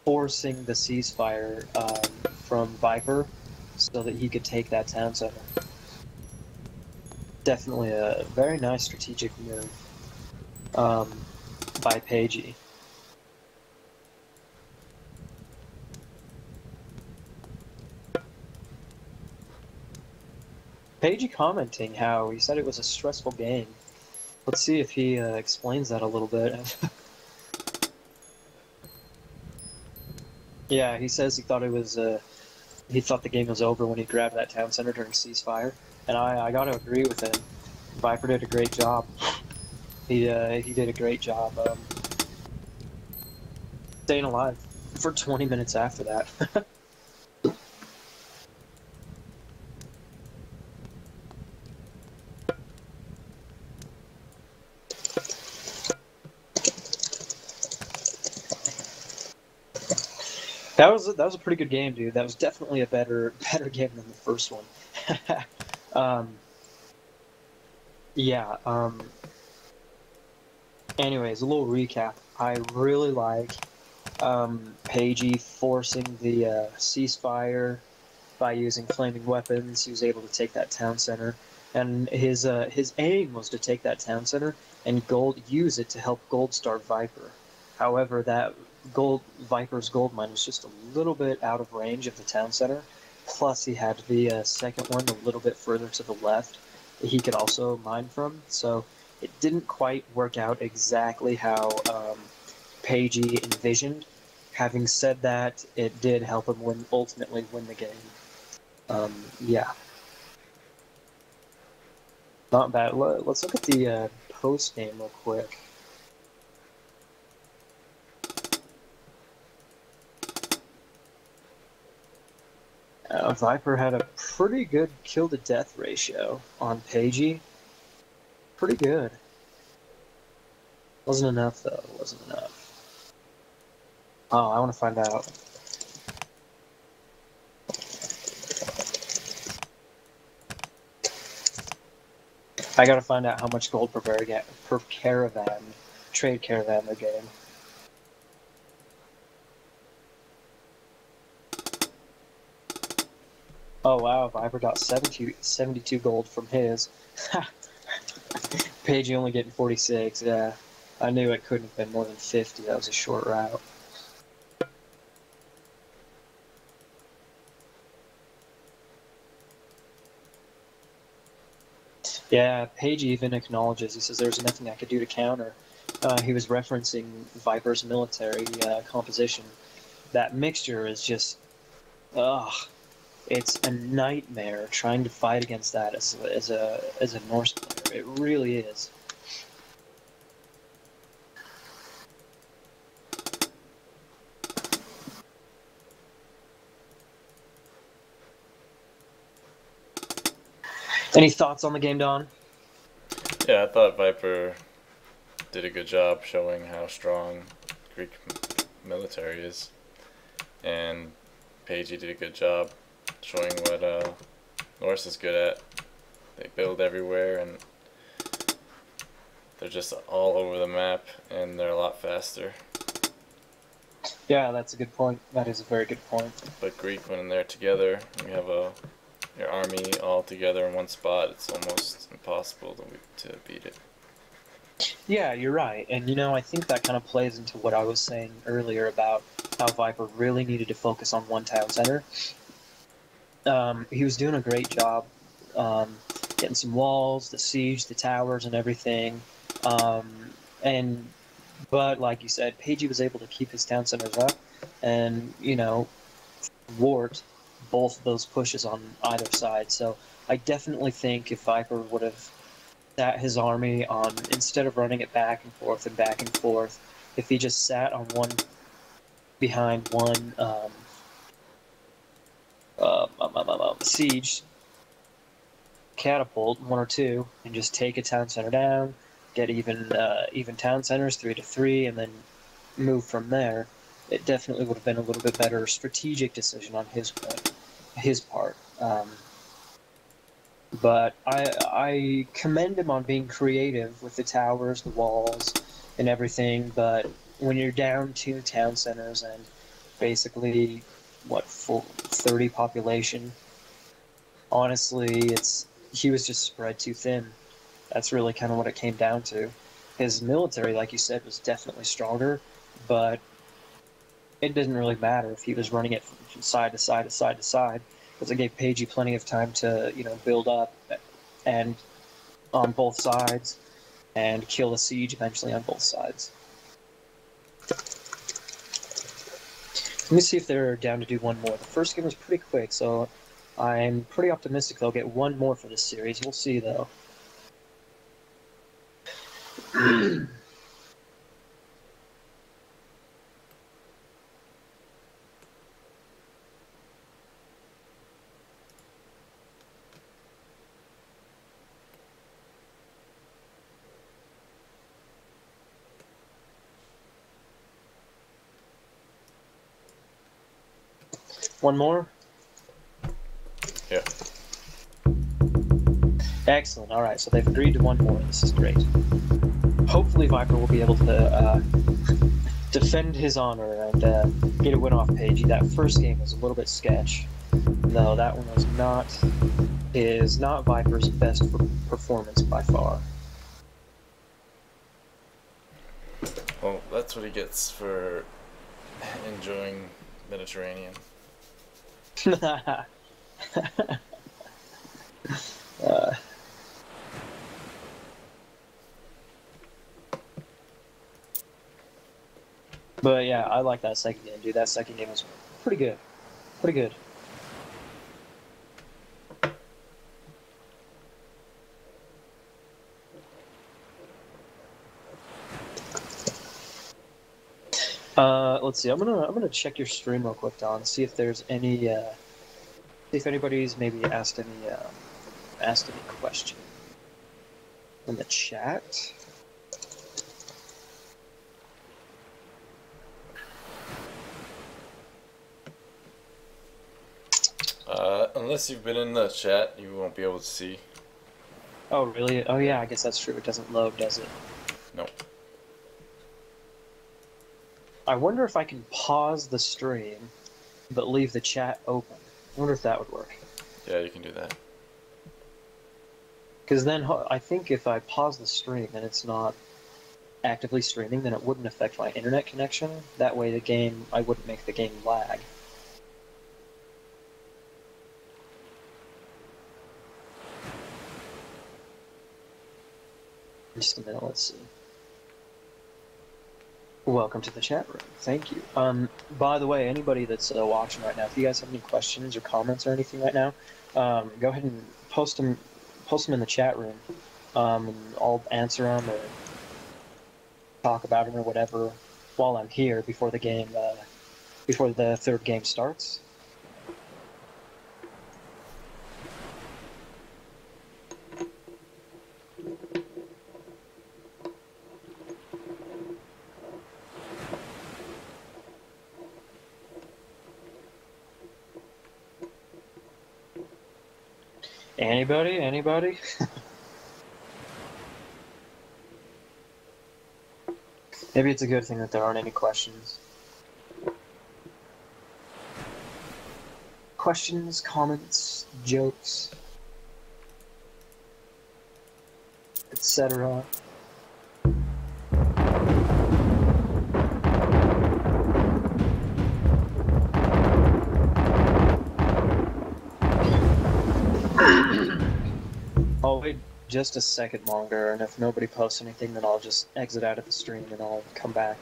forcing the ceasefire from Viper so that he could take that town center. Definitely a very nice strategic move by Paigey. Paigey commenting how he said it was a stressful game. Let's see if he explains that a little bit. Yeah, he says he thought it was he thought the game was over when he grabbed that town center during ceasefire, and I gotta agree with him. Viper did a great job. He did a great job staying alive for 20 minutes after that. That was a pretty good game, dude. That was definitely a better game than the first one. um, yeah. Anyways, a little recap. I really like Paigey forcing the ceasefire by using flaming weapons. He was able to take that town center, and his aim was to take that town center and use it to help gold star Viper. However, that Viper's gold mine was just a little bit out of range of the town center. Plus, he had the second one a little bit further to the left that he could also mine from. So it didn't quite work out exactly how Paigey envisioned. Having said that, it did help him ultimately win the game. Yeah, not bad. Let's look at the post game real quick. Viper had a pretty good kill to death ratio on Paigey. Pretty good. Wasn't enough though. Wasn't enough. Oh, I want to find out. I gotta find out how much gold per caravan, trade caravan they're getting. Oh wow, Viper got 72 gold from his. Paigey only getting 46, yeah. I knew it couldn't have been more than 50, that was a short route. Yeah, Paige even acknowledges, he says there's nothing I could do to counter. He was referencing Viper's military composition. That mixture is just, ugh, it's a nightmare trying to fight against that as a Norse player. It really is. Any thoughts on the game, Don? Yeah, I thought Viper did a good job showing how strong Greek military is, and Paigey did a good job showing what Norse is good at. They build everywhere, and they're just all over the map, and they're a lot faster. Yeah, that's a good point. That is a very good point. But Greek, when they're together, you have your army all together in one spot, it's almost impossible to beat it. Yeah, you're right. And, you know, I think that kind of plays into what I was saying earlier about how Viper really needed to focus on one town center. He was doing a great job getting some walls, the siege, the towers, and everything. And But, like you said, Paigey was able to keep his town centers up and, you know, thwart both of those pushes on either side. So I definitely think if Viper would have sat his army on, instead of running it back and forth, if he just sat on one behind one siege catapult, one or two, and just take a town center down, get even town centers 3-3, and then move from there. It definitely would have been a little bit better strategic decision on his part. But I commend him on being creative with the towers, the walls, and everything. But when you're down two town centers and basically full 30 population, honestly, he was just spread too thin. That's really kind of what it came down to. His military, like you said, was definitely stronger, but it didn't really matter if he was running it from side to side to side to side, because it gave Paigey plenty of time to, you know, build up and on both sides and kill the siege eventually on both sides. Let me see if they're down to do one more. The first game was pretty quick, so I'm pretty optimistic they'll get one more for this series. We'll see, though. One more? Yeah. Excellent. All right, so they've agreed to one more. This is great. Hopefully Viper will be able to defend his honor and get a win off Paigey. That first game was a little bit sketch. No, that one was not Viper's best performance by far. Well, that's what he gets for enjoying Mediterranean. uh, but yeah, I like that second game, dude. That second game was pretty good. Pretty good. Let's see. I'm gonna check your stream real quick, Don. See if there's any. See if anybody's maybe asked any question in the chat. Unless you've been in the chat, you won't be able to see. Oh really? Oh yeah, I guess that's true. It doesn't load, does it? No. I wonder if I can pause the stream, but leave the chat open. I wonder if that would work. Yeah, you can do that. Because then I think if I pause the stream and it's not actively streaming, then it wouldn't affect my internet connection. That way I wouldn't make the game lag. Just a minute, let's see. Welcome to the chat room. Thank you. By the way, anybody that's watching right now, if you guys have any questions or comments or anything right now, go ahead and post them in the chat room, and I'll answer them or talk about them or whatever while I'm here before the game, before the third game starts. Anybody? Anybody? Maybe it's a good thing that there aren't any questions. Questions, comments, jokes, etc. I'll wait just a second longer, and if nobody posts anything, then I'll just exit out of the stream and I'll come back.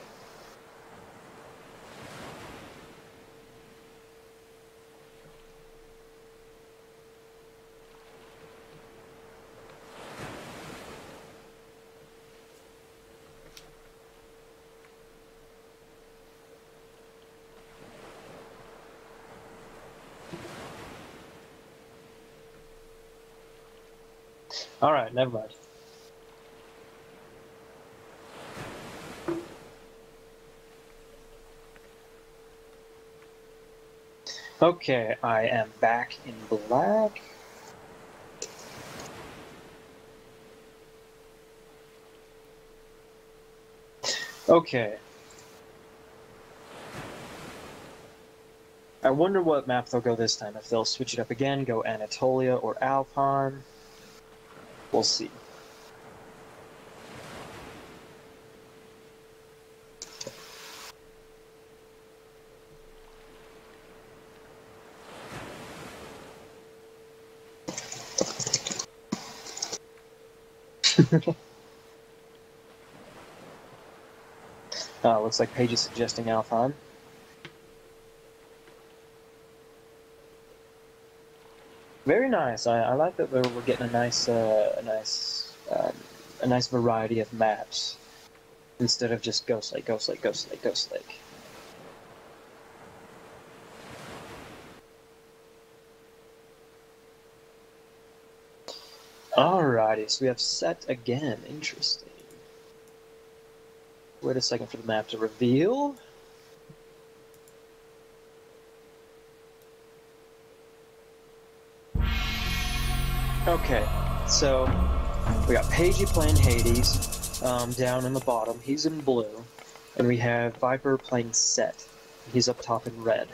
Alright, never mind. Okay, I am back in black. Okay. I wonder what map they'll go this time. If they'll switch it up again, go Anatolia or Alpine. We'll see. Looks like Paige is suggesting Alpine. Very nice. I like that we're getting a nice variety of maps instead of just Ghost Lake, Ghost Lake, Ghost Lake, Ghost Lake. Alrighty, so we have set again. Interesting. Wait a second for the map to reveal. Okay, so we got Paigey playing Hades down in the bottom. He's in blue. And we have Viper playing Set. He's up top in red.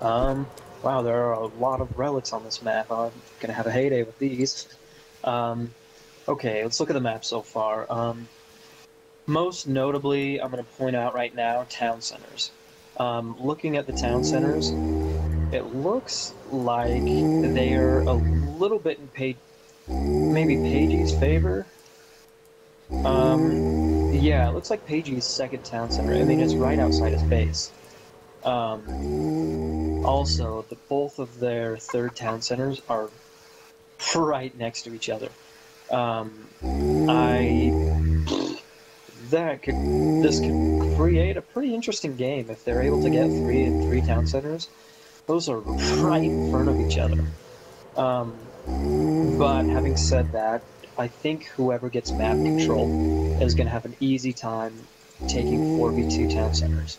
Wow, there are a lot of relics on this map. I'm gonna have a heyday with these. Okay, let's look at the map so far. Most notably, I'm gonna point out right now town centers. Looking at the town centers, it looks like they are a little bit in maybe Paigey's favor. Yeah, it looks like Paigey's second town center. I mean, it's right outside his base. Also, both of their third town centers are right next to each other. This could create a pretty interesting game if they're able to get 3 and 3 town centers. Those are right in front of each other. But having said that, I think whoever gets map control is going to have an easy time taking 4v2 town centers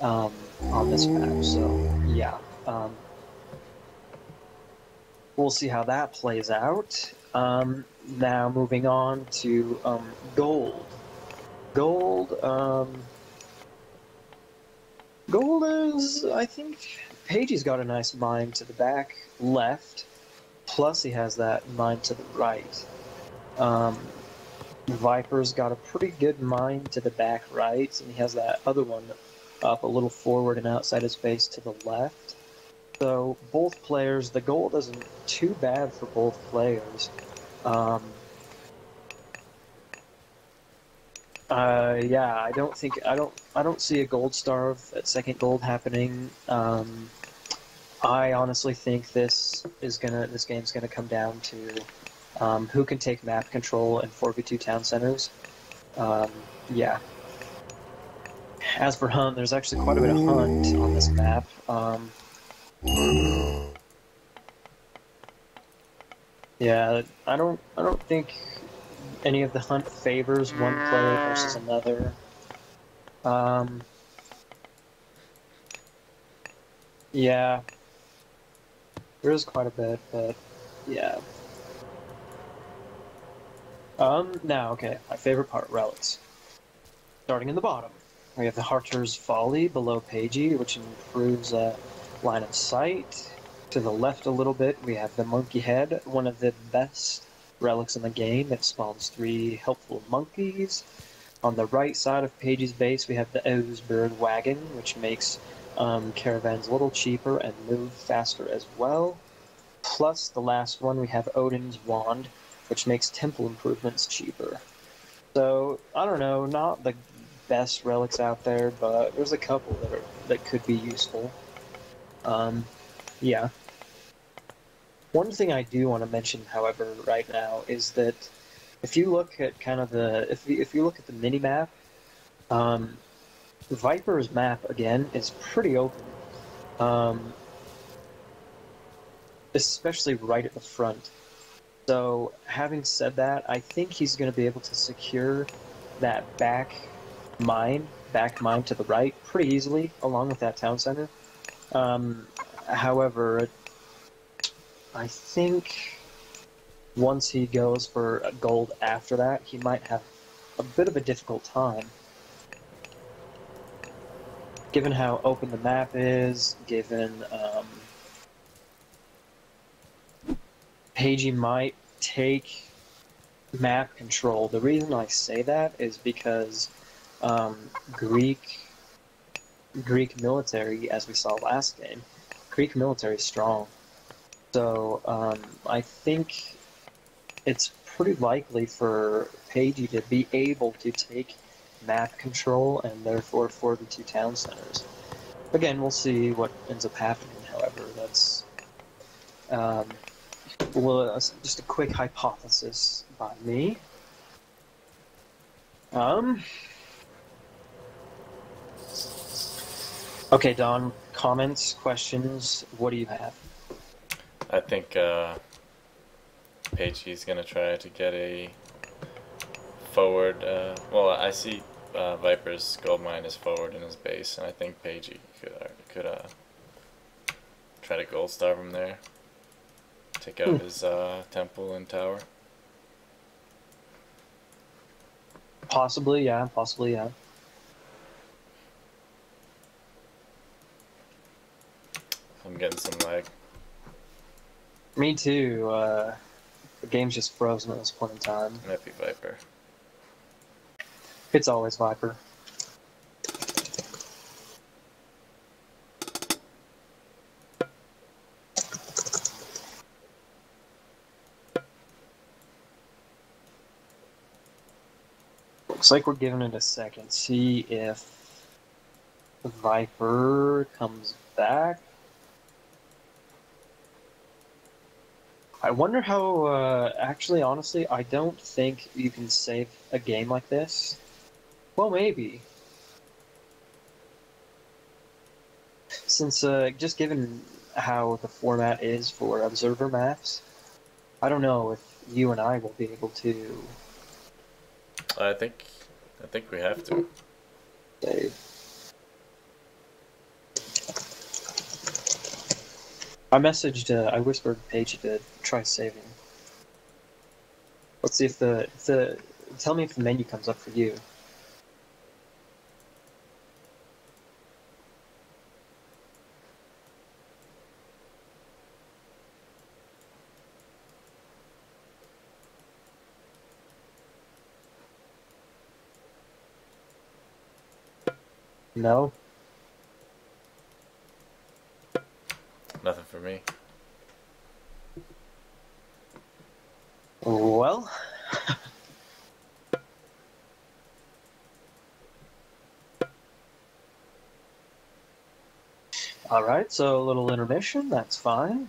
on this map. So, yeah. We'll see how that plays out. Now, moving on to gold. Gold is, I think, Paigey's got a nice mine to the back left, plus he has that mine to the right. Viper's got a pretty good mine to the back right, and he has that other one up a little forward and outside his base to the left. So both players, the gold isn't too bad for both players. Yeah, I don't see a gold starve at second gold happening. I honestly think this game's gonna come down to who can take map control in 4v2 town centers. Yeah. As for hunt, there's actually quite a bit of hunt on this map. Yeah, I don't think any of the hunt favors one player versus another. Yeah, there is quite a bit, but yeah. Now, okay, my favorite part, relics. Starting in the bottom, we have the Harter's Folly below Paigey, which improves line of sight. To the left a little bit, we have the Monkey Head, one of the best relics in the game. It spawns 3 helpful monkeys. On the right side of Paigey's base, we have the Owsberg Wagon, which makes caravans a little cheaper and move faster as well. Plus, the last one, we have Odin's Wand, which makes temple improvements cheaper. So, I don't know, not the best relics out there, but there's a couple that could be useful. Yeah. One thing I do want to mention, however, right now is that if you look at kind of if you look at the mini map, Viper's map again is pretty open, especially right at the front. So, having said that, I think he's going to be able to secure that back mine to the right pretty easily, along with that town center. However, I think once he goes for gold after that, he might have a bit of a difficult time. Given how open the map is, given Paigey might take map control. The reason I say that is because Greek military, as we saw last game, Greek military is strong. So I think it's pretty likely for Paigey to be able to take map control and therefore 4v2 town centers. Again, we'll see what ends up happening, however. That's just a quick hypothesis by me. Okay, Don, comments, questions, what do you have? I think Paigey's gonna try to get a forward. Well, I see Viper's gold mine is forward in his base, and I think Paigey could try to gold starve him there. Take out his temple and tower. Possibly, yeah. Possibly, yeah. I'm getting some lag. Me too. The game's just frozen at this point in time. Might be Viper. It's always Viper. Looks like we're giving it a second. See if Viper comes back. I wonder how, actually, honestly, I don't think you can save a game like this. Well, maybe. Since, just given how the format is for observer maps, I don't know if you and I will be able to I think we have to. save. I whispered Paigey to try saving. Let's see if tell me if the menu comes up for you. No? Nothing for me. Well. Alright, so a little intermission, that's fine.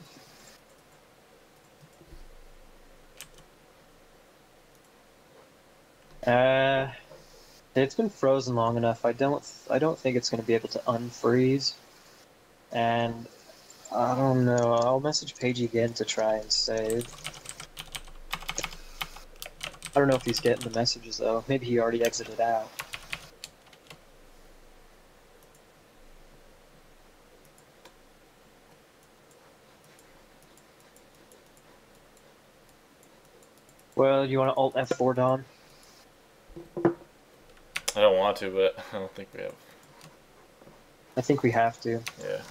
It's been frozen long enough. I don't think it's going to be able to unfreeze. And I don't know. I'll message Paigey again to try and save. I don't know if he's getting the messages though. Maybe he already exited out. Well, you want to Alt F4, Don? I don't want to, but I don't think we have. I think we have to. Yeah.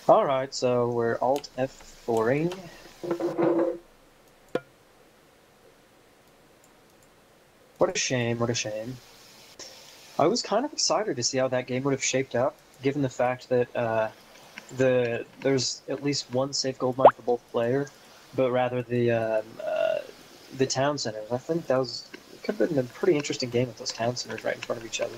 Alright, so we're Alt F4ing. What a shame, what a shame. I was kind of excited to see how that game would have shaped up, given the fact that there's at least one safe gold mine for both player, but rather the town centers. I think that could have been a pretty interesting game with those town centers right in front of each other.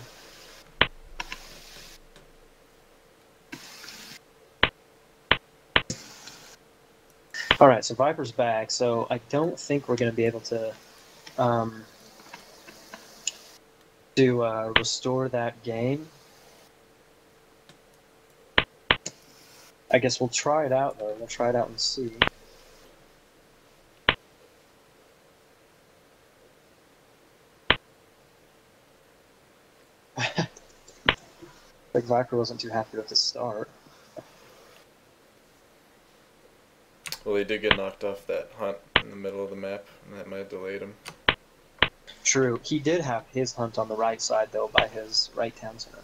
Alright, so Viper's back, so I don't think we're going to be able to restore that game. I guess we'll try it out, though. We'll try it out and see. Like Viper wasn't too happy with the start. Well, he did get knocked off that hunt in the middle of the map, and that might have delayed him. True. He did have his hunt on the right side, though, by his right town center.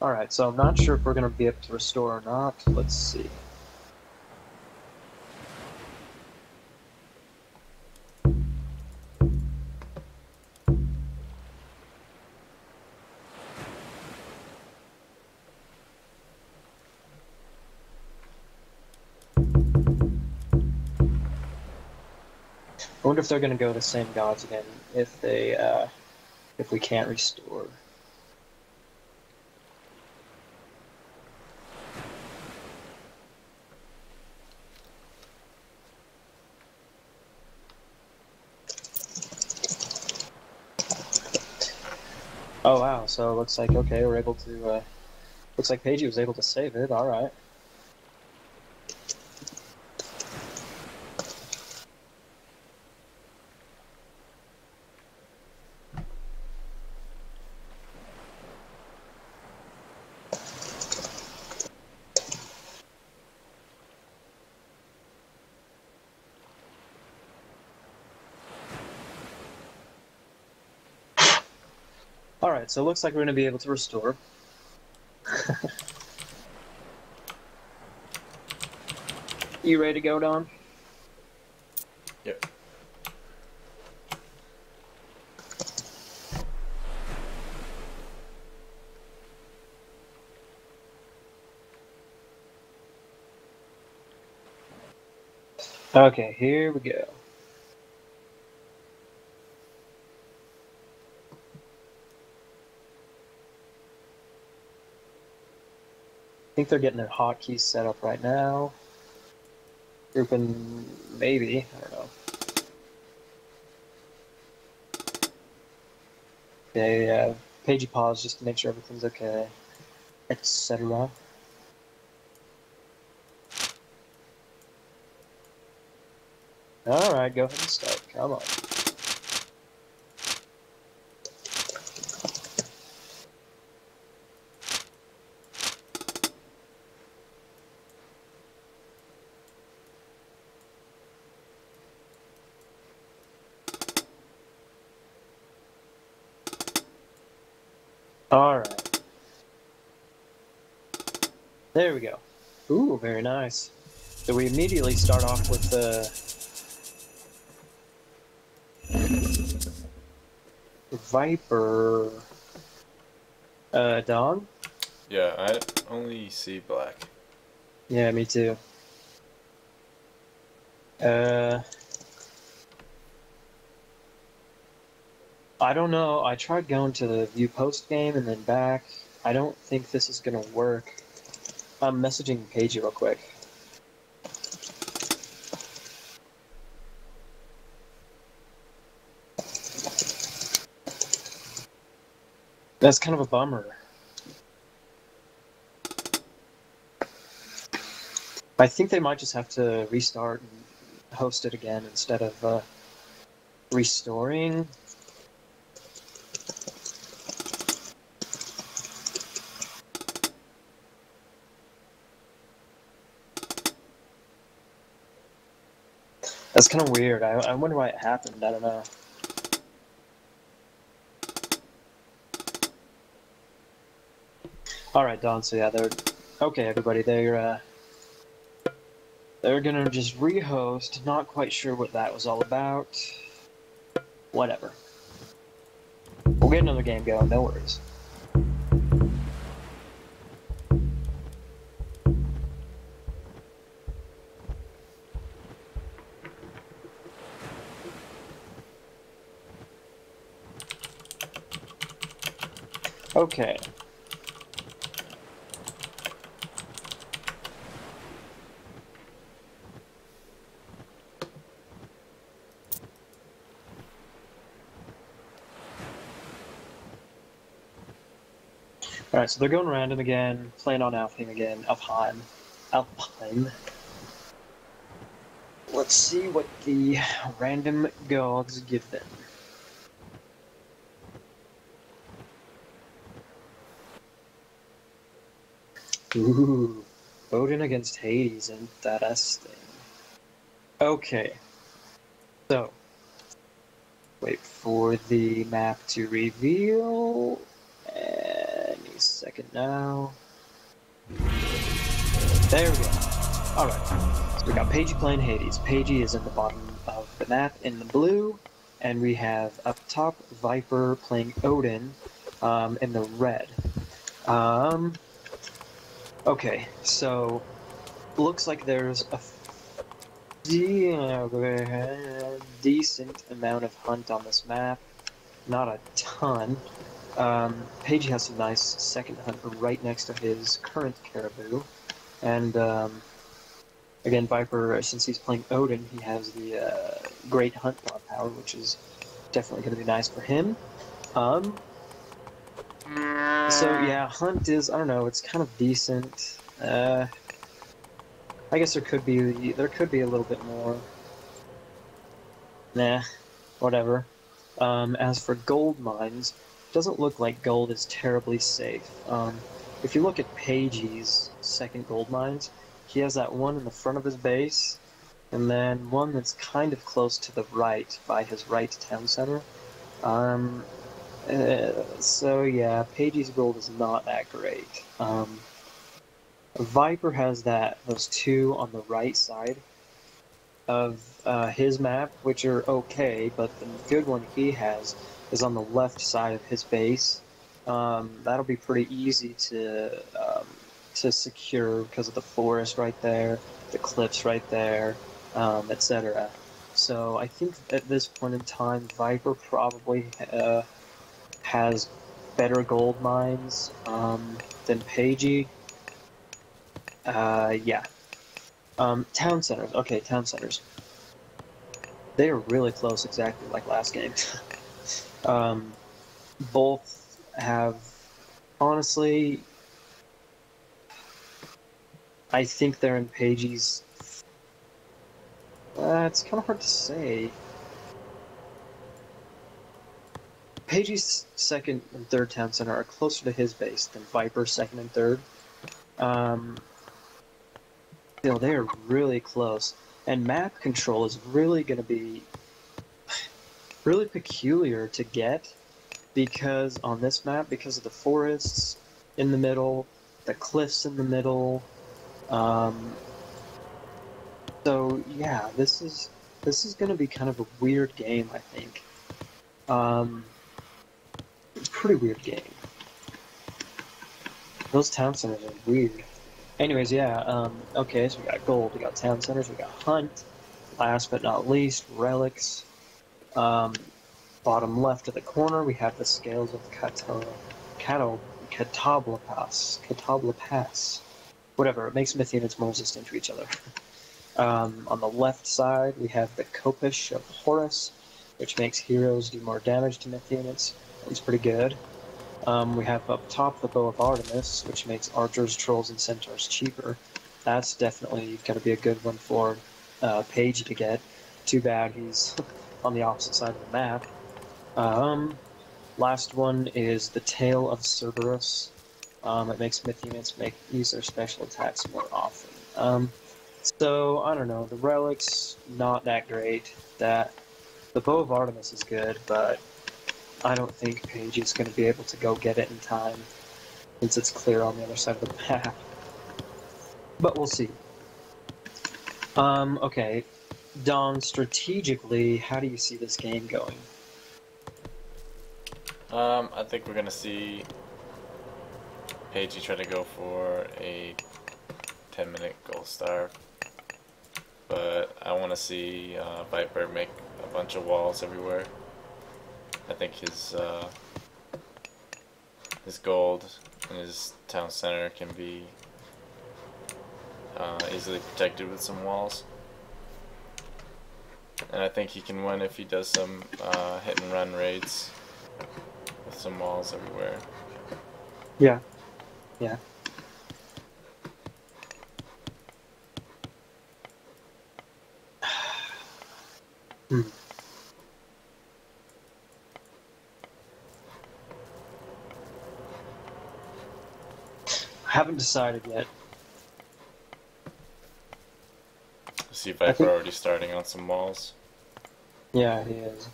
Alright, so I'm not sure if we're going to be able to restore or not. Let's see. I wonder if they're going to go the same gods again if we can't restore. Oh wow, so it looks like, okay, we're able to, looks like Paigey was able to save it, alright. Alright, so it looks like we're going to be able to restore. You ready to go, Don? Yep. Okay, here we go. I think they're getting their hotkeys set up right now. Grouping, maybe, I don't know. Okay, Paigey pause just to make sure everything's okay, etc. Alright, go ahead and start. Come on. Alright. There we go. Ooh, very nice. So we immediately start off with the Viper Dawn? Yeah, I only see black. Yeah, me too. I don't know. I tried going to the view post game and then back. I don't think this is gonna work. I'm messaging Paigey real quick. That's kind of a bummer. I think they might just have to restart and host it again instead of restoring. That's kind of weird. I wonder why it happened. I don't know. All right, Don. So yeah, they're okay. Everybody, they're gonna just rehost. Not quite sure what that was all about. Whatever. We'll get another game going. No worries. Okay. Alright, so they're going random again, playing on Alfheim again. Alfheim. Alfheim. Let's see what the random gods give them. Ooh. Odin against Hades, interesting. Okay. So. Wait for the map to reveal. Any second now. There we go. Alright. So we got Paigey playing Hades. Paigey is in the bottom of the map in the blue. And we have up top Viper playing Odin in the red. Okay, so looks like there's a decent amount of hunt on this map. Not a ton. Paigey has some nice second hunt right next to his current caribou. And again, Viper, since he's playing Odin, he has the great hunt dog power, which is definitely going to be nice for him. So yeah, hunt is, I don't know, it's kind of decent. I guess there could be a little bit more. Nah, whatever. As for gold mines, doesn't look like gold is terribly safe. If you look at Paigey's second gold mines, he has that one in the front of his base, and then one that's kind of close to the right by his right town center. So yeah, Paigey's gold is not that great. Viper has those two on the right side of his map, which are okay, but the good one he has is on the left side of his base. That'll be pretty easy to secure because of the forest right there, the cliffs right there, etc. So I think at this point in time, Viper probably has better gold mines than Paigey. Yeah. Town centers. Okay, town centers. They are really close, exactly like last game. um, both have, honestly, I think they're in Paigey's. It's kind of hard to say. Paigey's second and third town center are closer to his base than Viper's second and third. Um, Still, they are really close. And map control is really going to be really peculiar to get because on this map, because of the forests in the middle, the cliffs in the middle. Um, so yeah, this is going to be kind of a weird game, I think. It's a pretty weird game. Those town centers are weird. Anyways, yeah. Okay, so we got gold, we got town centers, we got hunt. Last but not least, relics. Um, Bottom left of the corner, we have the scales of Catabla Pass. Catabla Pass. Whatever, it makes Mythians more resistant to each other. On the left side, we have the Copish of Horus, which makes heroes do more damage to Mythians. It's pretty good. We have up top the Bow of Artemis, which makes archers, trolls, and centaurs cheaper. That's definitely going to be a good one for Paige to get. Too bad he's on the opposite side of the map. Last one is the Tail of Cerberus. It makes Mythians use their special attacks more often. So, I don't know, the relics, not that great. The Bow of Artemis is good, but I don't think Paige is going to be able to go get it in time, since it's clear on the other side of the map. But we'll see. Okay. Don, strategically, how do you see this game going? I think we're gonna see Paigey try to go for a 10-minute gold star, but I want to see Viper make a bunch of walls everywhere. I think his gold and his town center can be easily protected with some walls. And I think he can win if he does some hit and run raids with some walls everywhere. Yeah. Yeah. Hmm. I haven't decided yet. I see Viper already starting on some walls. Yeah, he is.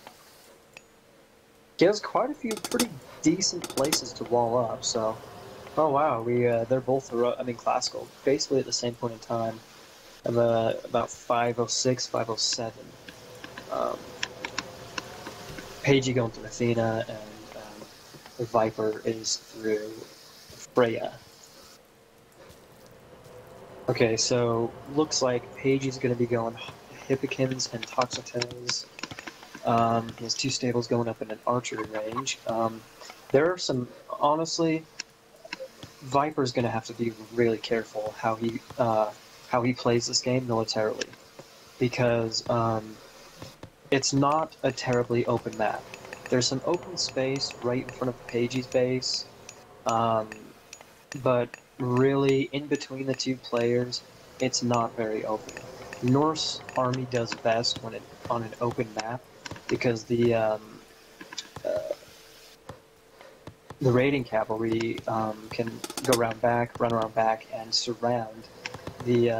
He has quite a few pretty decent places to wall up, so... Oh wow, they're both, classical, basically at the same point in time. Of about 506, 507. Paigey going through Athena, and the Viper is through Freya. Okay, so looks like Paigey's going to be going Hippikins and Toxotes. He has two stables going up in an archery range. There are some, honestly, Viper's going to have to be really careful how he plays this game militarily, because it's not a terribly open map. There's some open space right in front of Paigey's base, but really in between the two players, it's not very open. Norse army does best when on an open map, because the raiding cavalry can go run around back, and surround the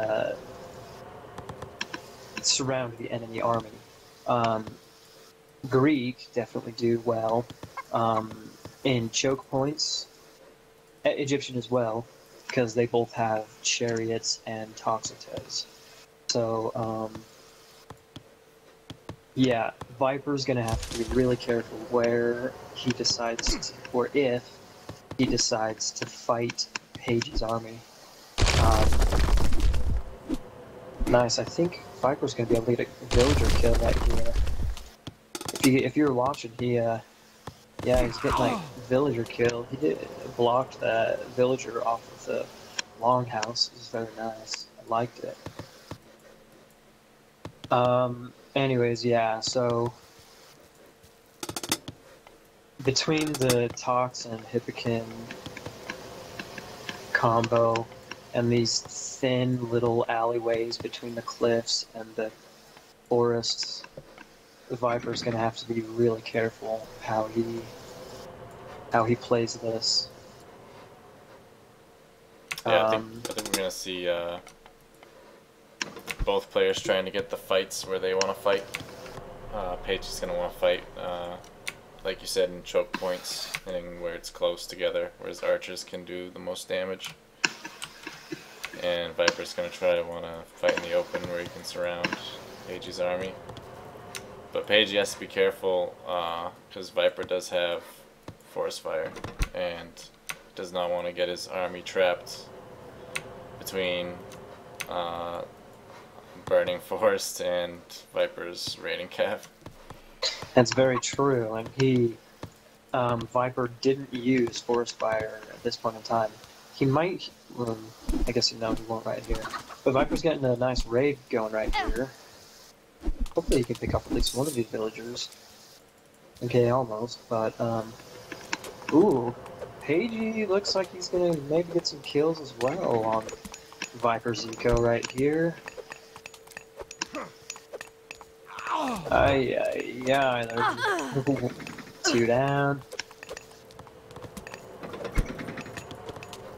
enemy army. Greek definitely do well In choke points, Egyptian as well, because they both have chariots and toxotes. So, yeah, Viper's gonna have to be really careful where he decides to, or if he decides to fight Paigey's army. Nice, I think Viper's gonna be able to get a villager kill right here. If you were watching, yeah, he's getting like villager kill. He blocked that villager off of the longhouse. It was very nice. I liked it. Anyways, yeah, so between the Tox and Hippokin combo and these thin little alleyways between the cliffs and the forests, the Viper's gonna have to be really careful how he plays this. Yeah, I think we're gonna see both players trying to get the fights where they want to fight. Paigey's gonna want to fight, like you said, in choke points and where it's close together, whereas archers can do the most damage. And Viper's gonna try to want to fight in the open where he can surround Paigey's army. But Paigey has to be careful because Viper does have forest fire and does not want to get his army trapped between burning forest and Viper's raiding cav. That's very true, and Viper didn't use forest fire at this point in time. He might, I guess he won't right here. But Viper's getting a nice raid going right here. Hopefully he can pick up at least one of these villagers. Okay, almost, but, ooh, Paigey looks like he's gonna maybe get some kills as well on Viper's eco right here. Yeah, there's 2 down.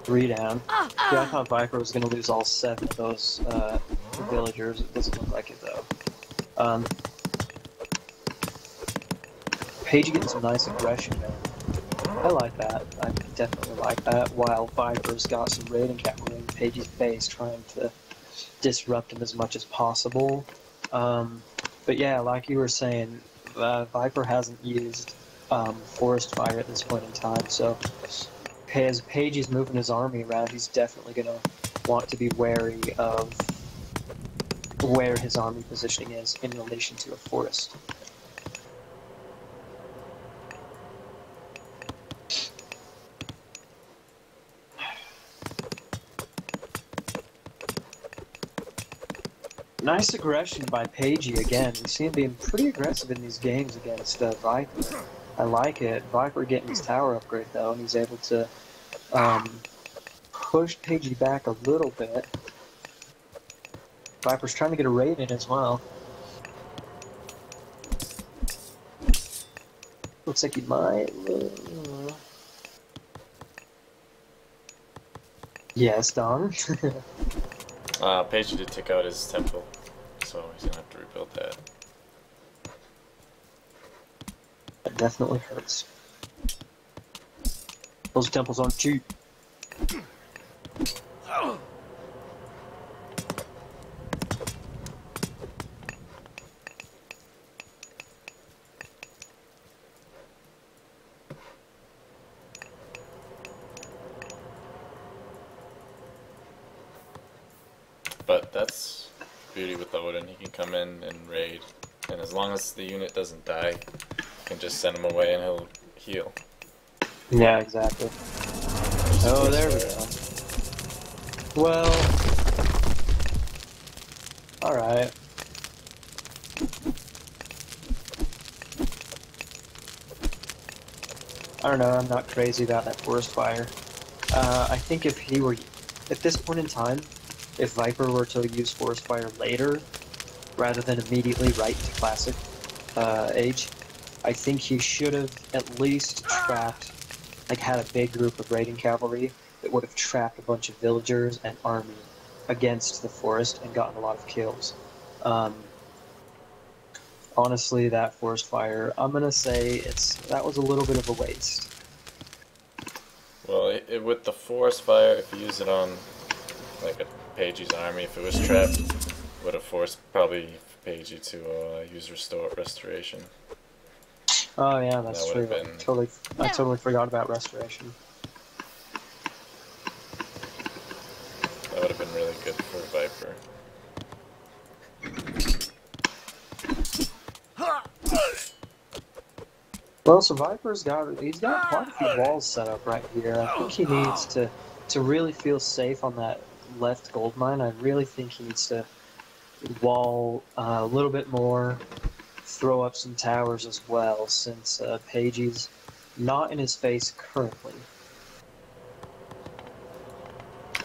3 down. Yeah, I thought Viper was gonna lose all 7 of those villagers. It doesn't look like it though. Paigey getting some nice aggression there. I like that. I definitely like that. While Viper's got some raiding cavalry in Paigey's base trying to disrupt him as much as possible. But yeah, like you were saying, Viper hasn't used forest fire at this point in time, so as Paigey's moving his army around, he's definitely going to want to be wary of where his army positioning is in relation to a forest. Nice aggression by Paigey again. We see him being pretty aggressive in these games against Viper. I like it. Viper getting his tower upgrade though, and he's able to push Paigey back a little bit. Viper's trying to get a raid in as well. Looks like he might. Yes, Don. Paigey did take out his temple, so he's gonna have to rebuild that. That definitely hurts. Those temples aren't cheap. But that's the beauty with Odin. He can come in and raid, and as long as the unit doesn't die, you can just send him away and he'll heal. Yeah, exactly. Oh, there we go. Well, alright. I don't know, I'm not crazy about that forest fire. I think if he were, at this point in time, if Viper were to use forest fire later, rather than immediately right to classic age, I think he should have at least trapped, like had a big group of raiding cavalry that would have trapped a bunch of villagers and army against the forest and gotten a lot of kills. Honestly, that forest fire, I'm gonna say that was a little bit of a waste. Well, with the forest fire, if you use it on like a Paigey's army, if it was trapped, would have forced probably Paigey to use restoration. Oh yeah, that's That would true. have been I totally forgot about restoration. really good for Viper. Well, so he's got quite a few walls set up right here. I think he needs to really feel safe on that left gold mine. I really think he needs to wall a little bit more, throw up some towers as well, since Paigey's not in his face currently.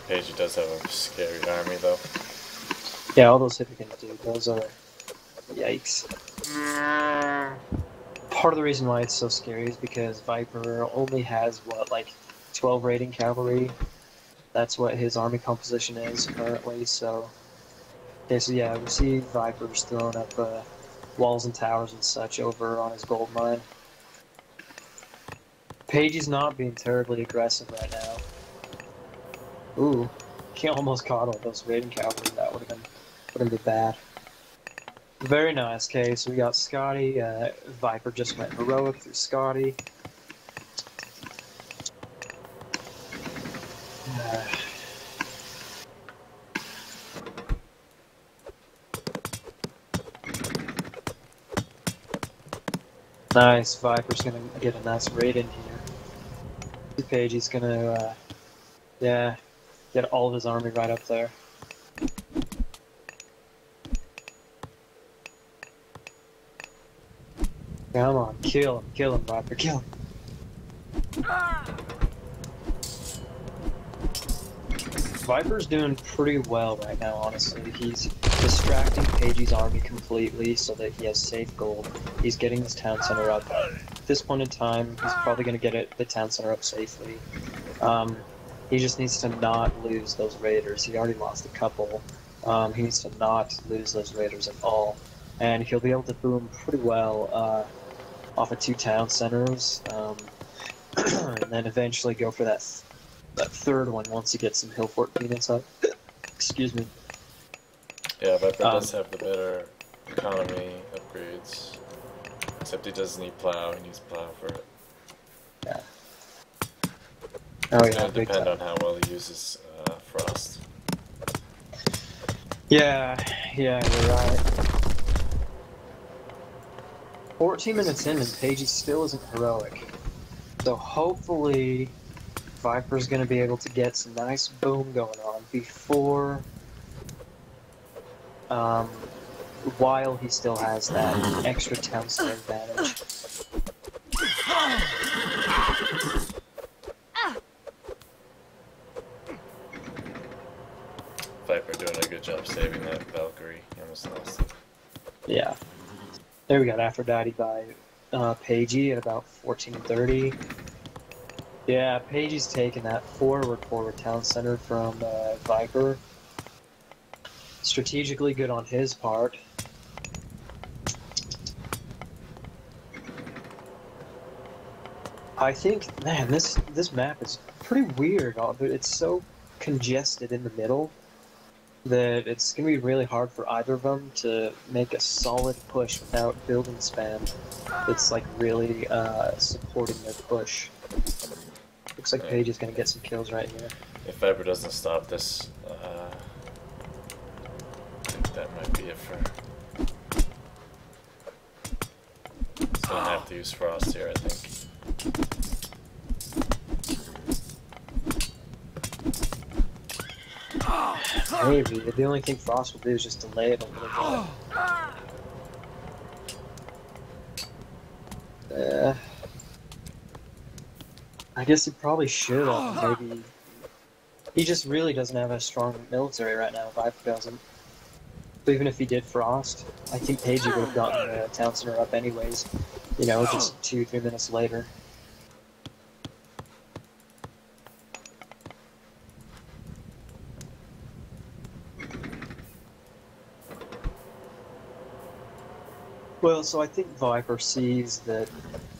Paigey does have a scary army though. Yeah, all those Hippicans, dude, those are yikes. Part of the reason why it's so scary is because Viper only has, what, like 12 rating cavalry? That's what his army composition is currently, so... Okay, so yeah, we see Viper's throwing up walls and towers and such over on his gold mine. Paigey's not being terribly aggressive right now. Ooh, he almost caught all those raiding cavalry. That would have been bad. Very nice. Okay, so we got Scotty. Viper just went heroic through Scotty. Nice. Viper's gonna get a nice raid in here. Paigey's gonna, yeah, get all of his army right up there. Come on, kill him, Viper, kill him. Viper's doing pretty well right now, honestly. He's distracting Paigey's army completely so that he has safe gold. He's getting his town center up. At this point in time, he's probably going to get the town center up safely. He just needs to not lose those raiders. He already lost a couple. He needs to not lose those raiders at all. And he'll be able to boom pretty well off of 2 town centers. And then eventually go for that third one once he gets some hill fort units up. Excuse me. Yeah, Viper does have the better economy upgrades. Except he doesn't need plow, he needs plow for it. Yeah. It's Oh yeah, gonna big depend time. on how well he uses frost. Yeah, you're right. 14 minutes in and Paigey still isn't heroic. So hopefully Viper's going to be able to get some nice boom going on before, while he still has that extra town center advantage. Viper doing a good job saving that Valkyrie. He almost lost it. Yeah. There we got Aphrodite by Paigey at about 1430. Yeah, Paigey's taking that forward town center from Viper. Strategically good on his part. I think, man, this map is pretty weird. It's so congested in the middle that it's going to be really hard for either of them to make a solid push without building spam that's like really supporting their push. Looks like Paige is going to get some kills right here. If Viper doesn't stop this, I think that might be it for... He's going to have to use frost here, I think. Maybe. The only thing Frost will do is just delay it a little bit. I guess he probably should have. Maybe. He just really doesn't have a strong military right now. Viper doesn't. So even if he did Frost, I think Paigey would have gotten the town center up anyways. You know, just 2-3 minutes later. Well, so I think Viper sees that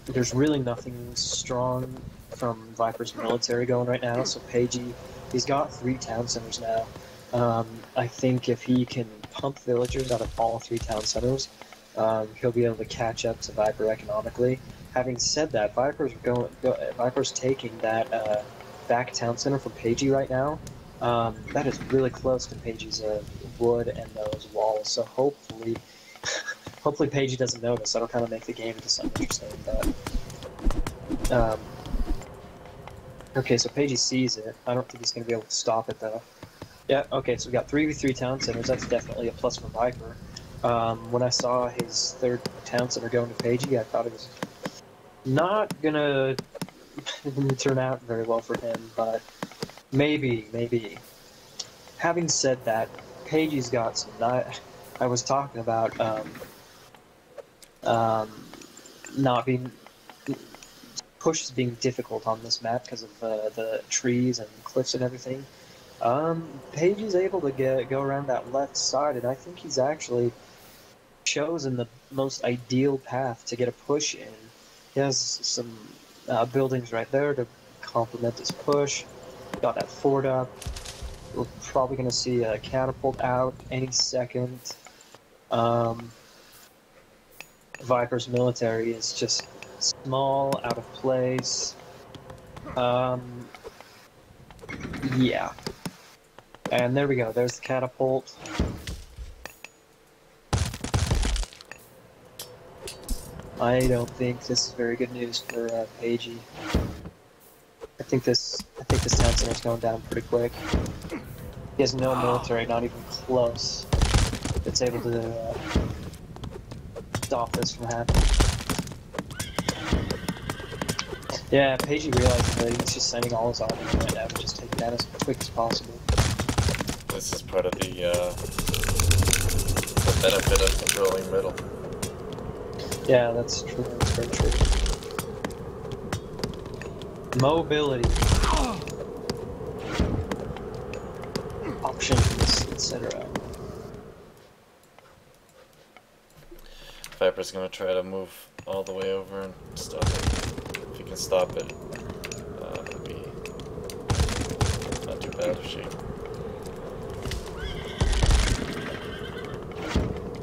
there's really nothing strong from Viper's military going right now. So Paigey, he's got 3 town centers now. I think if he can pump villagers out of all 3 town centers, he'll be able to catch up to Viper economically. Having said that, Viper's taking that back town center from Paigey right now. That is really close to Paigey's wood and those walls. So hopefully, hopefully Paigey doesn't notice. That'll kind of make the game into something interesting. But okay, so Paigey sees it. I don't think he's going to be able to stop it though. Yeah. Okay, so we got 3v3 town centers. That's definitely a plus for Viper. When I saw his 3rd town center going to Paigey, I thought it was not gonna turn out very well for him, but maybe. Having said that, Paigey's got some. I was talking about not being pushes being difficult on this map because of the trees and cliffs and everything. Paigey's able to go around that left side, and I think he's actually chosen the most ideal path to get a push in. He has some buildings right there to complement his push. Got that fort up. We're probably going to see a catapult out any second. Viper's military is just small, out of place. Yeah. And there we go. There's the catapult. I don't think this is very good news for Paigey. I think this town center's going down pretty quick. He has no military, not even close. That's able to stop this from happening. Yeah, Paigey realizes that he's just sending all his army right now to just take it down as quick as possible. This is part of the benefit of controlling middle. Yeah, that's true. That's very true. Mobility. Options, etc. Viper's gonna try to move all the way over and stop it. If he can stop it, it'll be not too bad of shape.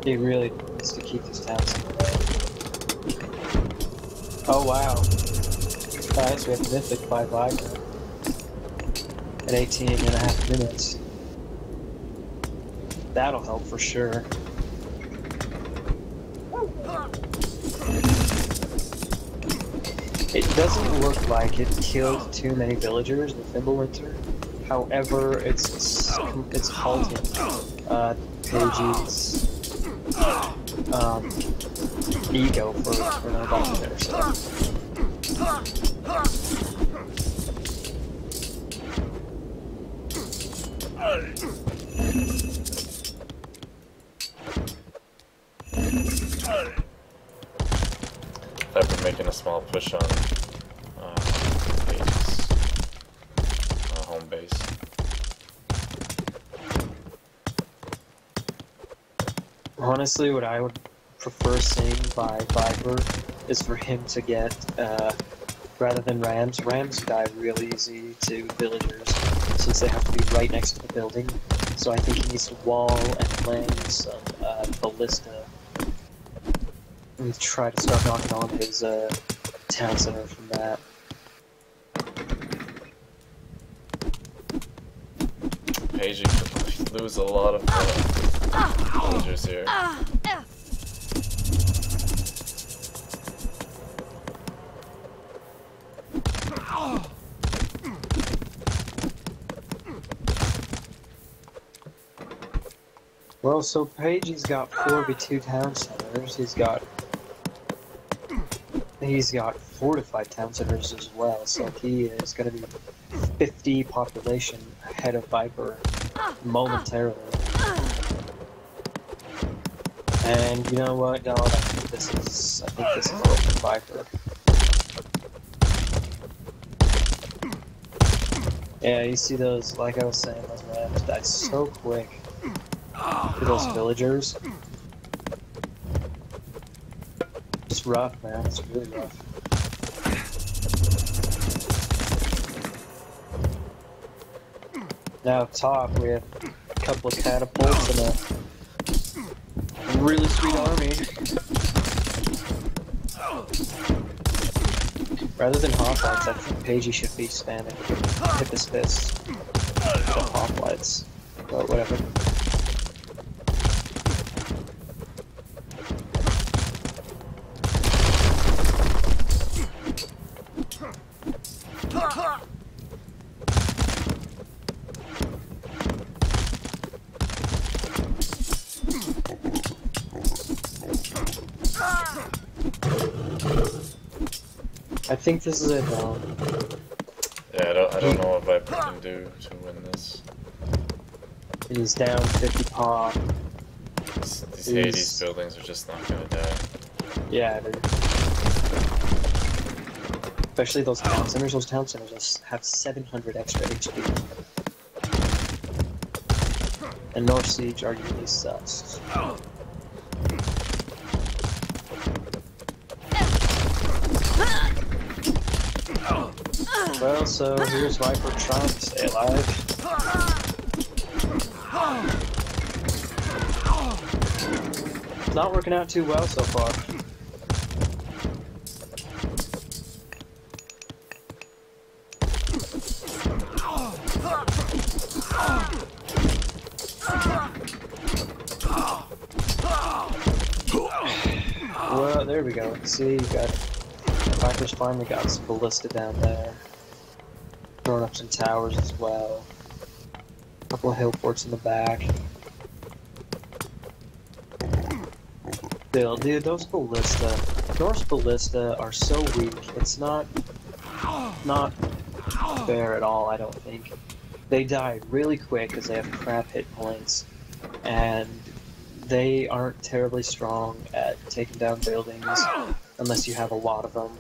He really needs to keep this town center right. Oh wow. Guys, we have Mythic by Viper at 18.5 minutes. That'll help for sure. It doesn't look like it killed too many villagers in Fimbulwinter. However, it's halted Paigey's ego for no doubt there. So. Viper making a small push on Paigey's home base. Honestly, what I would prefer seeing by Viper is for him to get, rather than Rams. Rams die real easy to villagers since they have to be right next to the building. So I think he needs to wall and land some ballista and try to start knocking on his town center from that. Paigey could lose a lot of villagers here. Well, so Paigey's got 4v2 town centers. He's got fortified town centers as well. So he is going to be 50 population ahead of Viper momentarily. And you know what, dog? I think this is it for Viper. Yeah, you see those? Like I was saying, those rams die so quick. For those villagers. It's rough, man. It's really rough. Now up top, we have a couple of catapults and a really sweet army. Rather than hoplites, I think Paigey should be spamming hip his fists instead of hoplites. But whatever. I think this is it. Yeah, I don't know what Viper can do to win this. He's down 50 pop. These Hades buildings are just not gonna die. Yeah, dude. Especially those town centers. Those town centers just have 700 extra HP. And North Siege arguably sucks. Well, so here's Viper trying to stay alive. Not working out too well so far. Well, there we go. See, you got Viper's finally got some ballista down there. Throwing up some towers as well. A couple of hill forts in the back. Still, dude, those ballista, Norse ballista are so weak. It's not fair at all, I don't think. They die really quick because they have crap hit points, and they aren't terribly strong at taking down buildings unless you have a lot of them.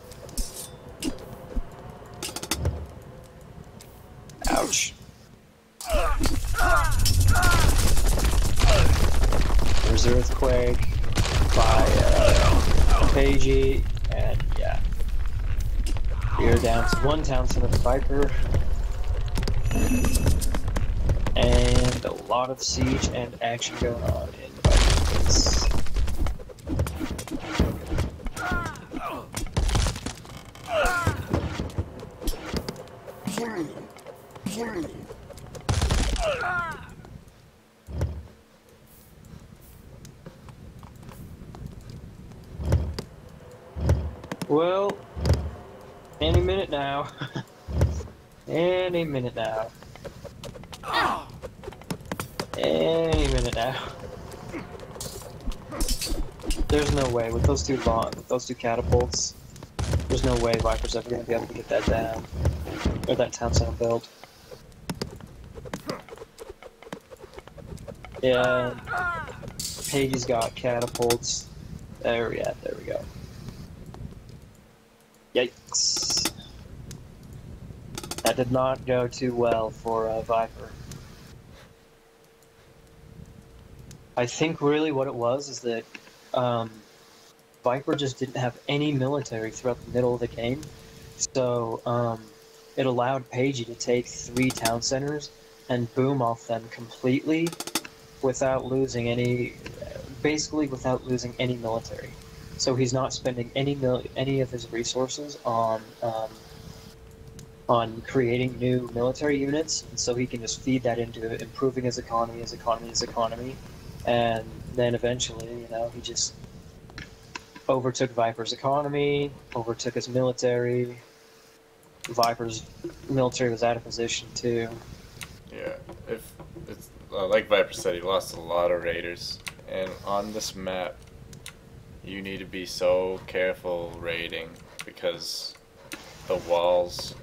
Ouch. There's Earthquake by Paigey, and yeah. We're down to one town center for Viper. And a lot of siege and action going on in Viper's base. Well, any minute now. Any minute now. Any minute now. There's no way with those two catapults. There's no way Viper's ever gonna be able to get that down, or that town center built. Yeah, Paigey's got catapults. There we go. Yikes. That did not go too well for Viper. I think really what it was is that Viper just didn't have any military throughout the middle of the game. So it allowed Paigey to take 3 town centers and boom off them completely without losing any, basically without losing any military. So he's not spending any of his resources on creating new military units, and so he can just feed that into improving his economy, and then eventually, you know, he just overtook Viper's economy, overtook his military. Viper's military was out of position too. Yeah, if it's like Viper said, he lost a lot of raiders, and on this map, you need to be so careful raiding because the walls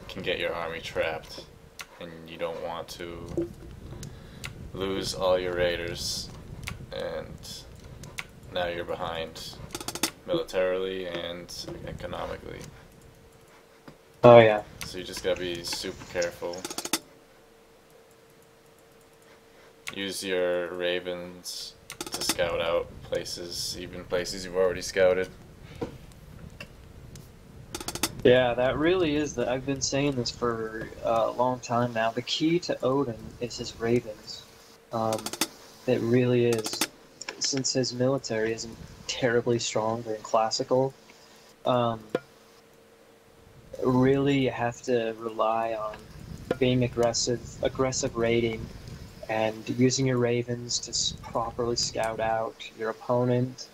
can get your army trapped, and you don't want to lose all your raiders, and now you're behind militarily and economically. Oh yeah. So you just gotta be super careful. Use your ravens to scout out places, even places you've already scouted. Yeah, that really is the. I've been saying this for a long time now. The key to Odin is his ravens. It really is. Since his military isn't terribly strong during classical, um, really you have to rely on being aggressive raiding, and using your ravens to properly scout out your opponent,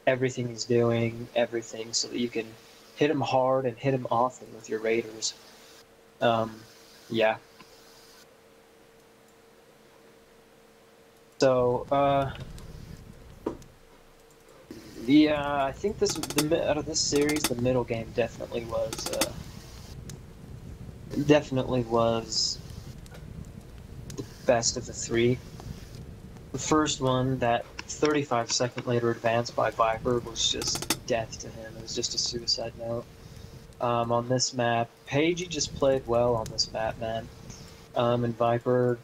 everything he's doing, everything, so that you can hit him hard and hit him often with your raiders. Yeah. So, yeah, I think out of this series, the middle game definitely was the best of the three. The first one, that 35-second later advance by Viper, was just death to him. It was just a suicide note. On this map, Paigey just played well on this map, man. And Viper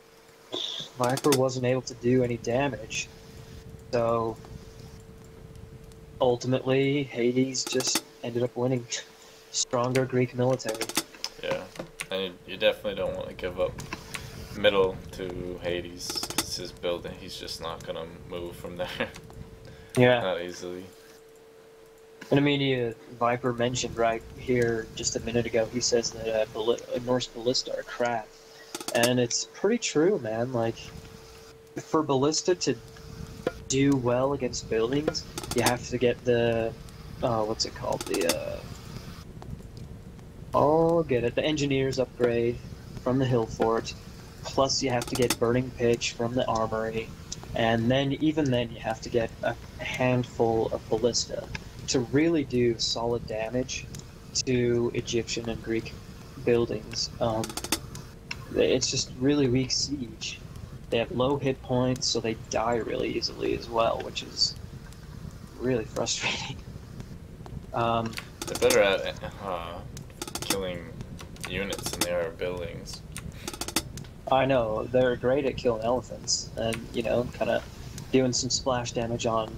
wasn't able to do any damage. So ultimately, Hades just ended up winning. Stronger Greek military. Yeah, and you definitely don't want to give up middle to Hades, because his building, he's just not going to move from there. Yeah. Not easily. And I mean, Viper mentioned right here just a minute ago, he says that Norse ballista are crap. And it's pretty true, man. Like, for ballista to do well against buildings, you have to get the, what's it called? I'll get it. The engineer's upgrade from the hill fort. Plus, you have to get burning pitch from the armory. And then, even then, you have to get a handful of ballista to really do solid damage to Egyptian and Greek buildings. It's just really weak siege. They have low hit points, so they die really easily as well, which is really frustrating. They're better at killing units than they are buildings. I know, they're great at killing elephants, and, you know, kind of doing some splash damage on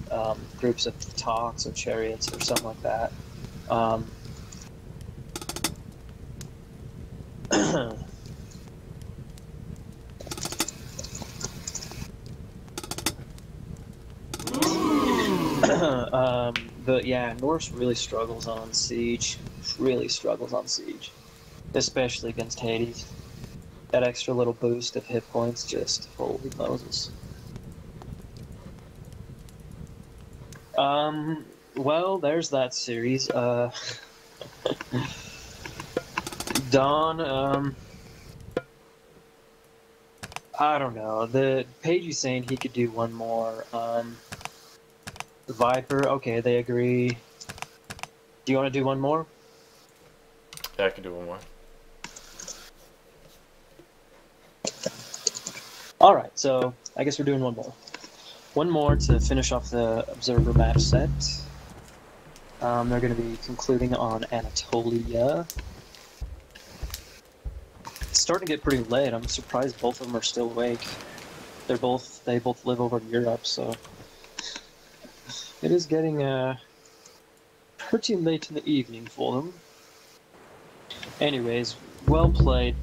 groups of talks or chariots or something like that. But yeah, Norse really struggles on siege. Really struggles on siege. Especially against Hades. That extra little boost of hit points, just holy Moses. Well, there's that series. Dawn, I don't know. The Paigey's saying he could do one more. Viper, okay, they agree. Do you want to do one more? Yeah, I can do one more. Alright, so I guess we're doing one more. One more to finish off the Observer match set. They're going to be concluding on Anatolia. It's starting to get pretty late. I'm surprised both of them are still awake. They both live over in Europe, so it is getting pretty late in the evening for them. Anyways, well played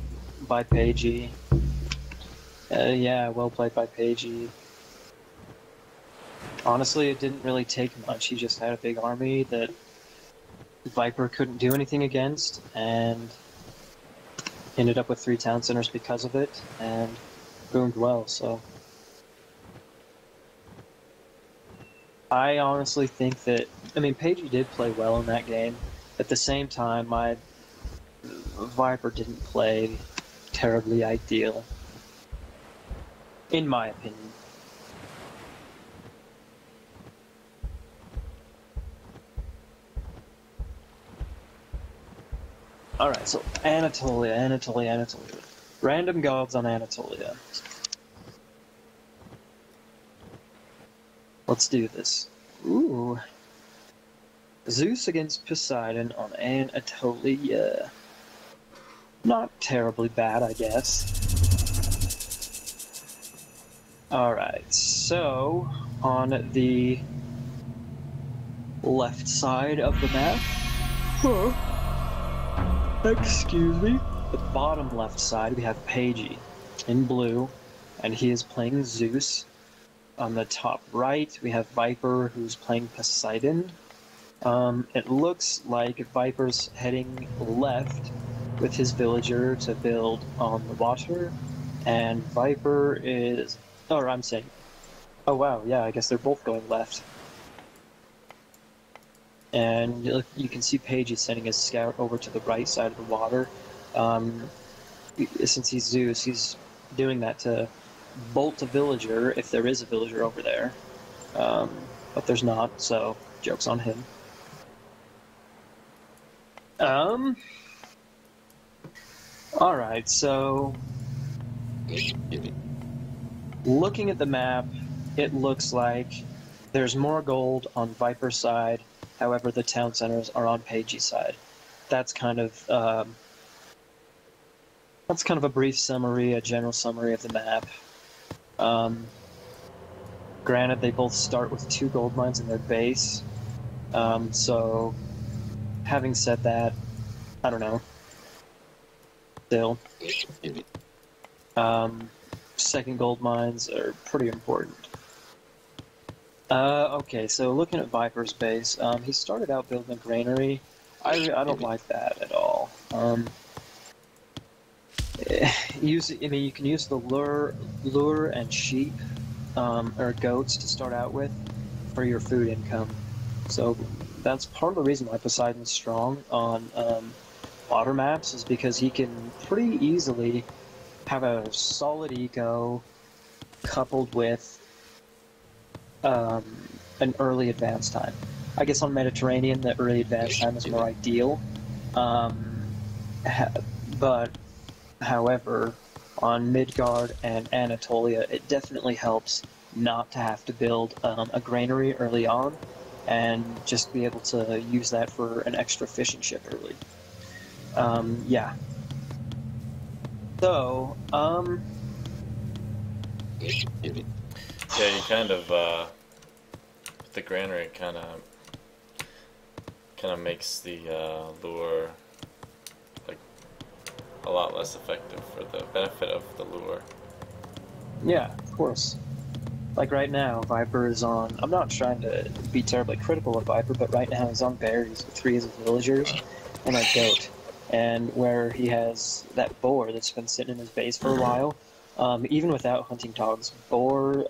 by Paigey. Yeah, well played by Paigey. Honestly, it didn't really take much. He just had a big army that Viper couldn't do anything against, and ended up with 3 town centers because of it, and boomed well, so. I honestly think that, I mean, Paigey did play well in that game. At the same time, my Viper didn't play terribly ideal, in my opinion. Alright, so Anatolia. Random gods on Anatolia. Let's do this. Ooh. Zeus against Poseidon on Anatolia. Not terribly bad, I guess. Alright, so on the left side of the map. Huh. Excuse me. The bottom left side, we have Paigey in blue, and he is playing Zeus. On the top right, we have Viper, who's playing Poseidon. It looks like Viper's heading left with his villager to build on the water, and Viper is... Oh, I'm saying... Oh wow, yeah, I guess they're both going left. And you can see Paige sending his scout over to the right side of the water. Since he's Zeus, he's doing that to bolt a villager, if there is a villager over there. But there's not, so joke's on him. Alright, so... Looking at the map, it looks like there's more gold on Viper's side, however the town centers are on Paigey's side. That's kind of a brief summary, a general summary of the map. Granted, they both start with 2 gold mines in their base, so having said that, I don't know. Still, second gold mines are pretty important. Okay, so looking at Viper's base, he started out building a granary. I don't like that at all. You can use the lure and sheep, or goats to start out with for your food income. So that's part of the reason why Poseidon's strong on water maps, is because he can pretty easily have a solid eco coupled with an early advance time. I guess on Mediterranean, the early advance time is more ideal. But, however, on Midgard and Anatolia, it definitely helps not to have to build a granary early on, and just be able to use that for an extra fishing ship early. Yeah. So, Yeah, you kind of, the granary kind of makes the lure like a lot less effective for the benefit of the lure. yeah, of course. Like right now, Viper is on... I'm not trying to be terribly critical of Viper, but right now he's on berries with 3 of his villagers and a goat. And where he has that boar that's been sitting in his base for a while, even without hunting dogs, or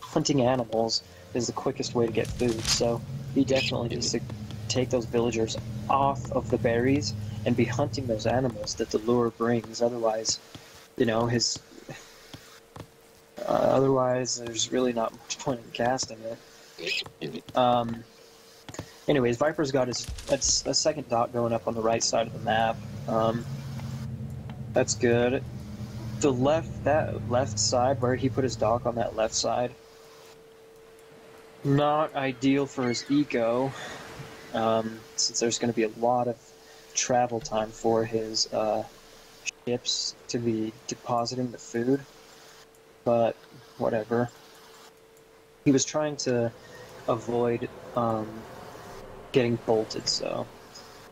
hunting animals is the quickest way to get food. So he definitely needs to take those villagers off of the berries and be hunting those animals that the lure brings. Otherwise, you know, otherwise there's really not much point in casting it. Anyways, Viper's got a second dock going up on the right side of the map. That's good. That left side, where he put his dock on that left side, not ideal for his eco, since there's going to be a lot of travel time for his ships to be depositing the food. But whatever. He was trying to avoid getting bolted, so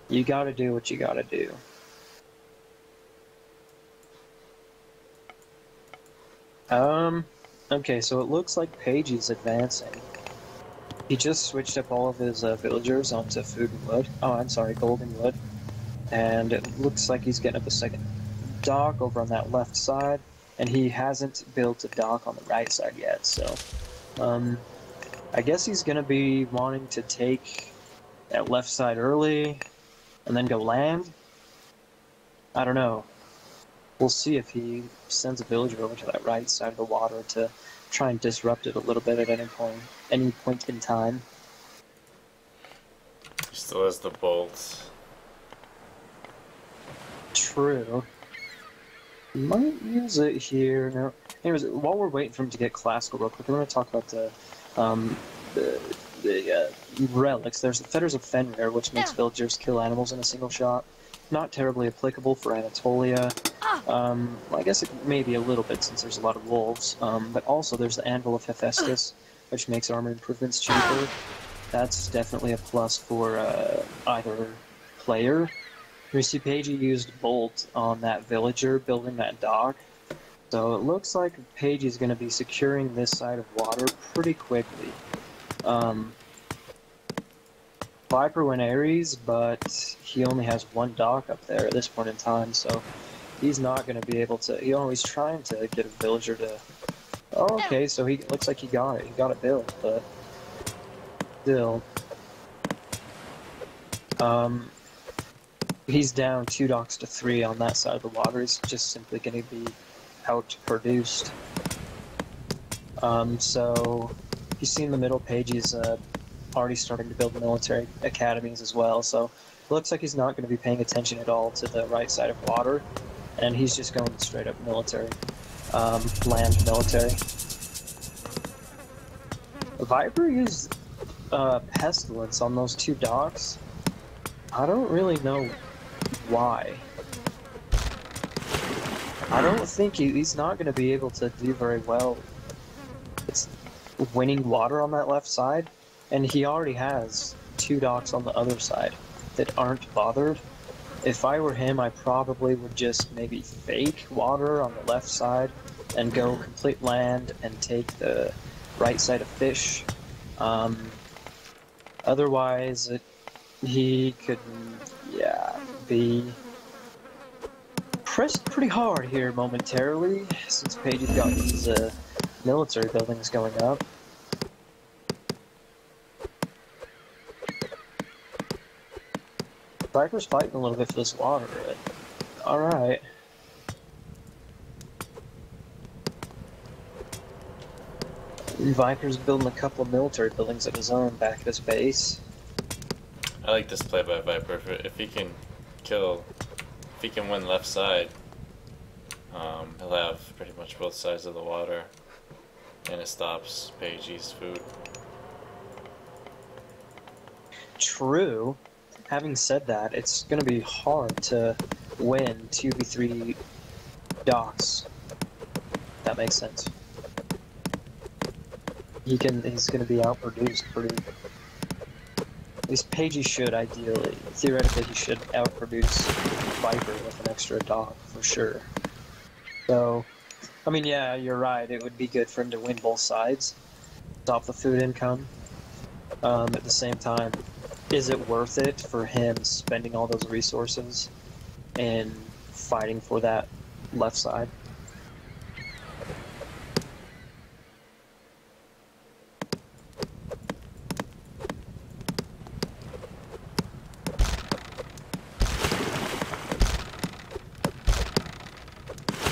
you gotta do what you gotta do. Okay, so it looks like Paigey's advancing. He just switched up all of his villagers onto food and wood. Oh, I'm sorry, gold and wood. And it looks like he's getting up a second dock over on that left side, and he hasn't built a dock on the right side yet, so I guess he's gonna be wanting to take that left side early and then go land. I don't know. We'll see if he sends a villager over to that right side of the water to try and disrupt it a little bit at any point in time. He still has the bolts. True. Might use it here. No. Anyways, while we're waiting for him to get classical real quick, we're going to talk about the relics. There's the Fetters of Fenrir, which makes villagers kill animals in a single shot. not terribly applicable for Anatolia. I guess it may be a little bit since there's a lot of wolves, but also there's the Anvil of Hephaestus, which makes armor improvements cheaper. That's definitely a plus for either player. You see, Paigey used Bolt on that villager building that dock, so it looks like Paigey's going to be securing this side of water pretty quickly. Viper went Ares, but he only has one dock up there at this point in time, so he's not going to be able to. He's trying to get a villager to. Oh, okay, so he looks like he got it. He got it built, but still, he's down 2 docks to 3 on that side of the water. He's just simply going to be outproduced. So you see in the middle page, he's already starting to build military academies as well. So it looks like he's not going to be paying attention at all to the right side of water, and he's just going straight up military, land military. Viper used Pestilence on those 2 docks. I don't really know why. I don't think he's not going to be able to do very well. It's winning water on that left side, and he already has 2 docks on the other side that aren't bothered. If I were him, I probably would just maybe fake water on the left side and go complete land and take the right side of fish. Otherwise, he could, be pressed pretty hard here momentarily, since Paigey's got these military buildings going up. Viper's fighting a little bit for this water, but alright. Viper's building a couple of military buildings of his own back at his base. I like this play by Viper. If he can win left side, he'll have pretty much both sides of the water, and it stops Paigey's food. True. Having said that, it's going to be hard to win 2v3 docks. If that makes sense. He's going to be outproduced pretty. At least Paigey should ideally, theoretically, he should outproduce Viper with an extra dock for sure. So, I mean, yeah, you're right. It would be good for him to win both sides, stop the food income. At the same time, is it worth it for him spending all those resources and fighting for that left side?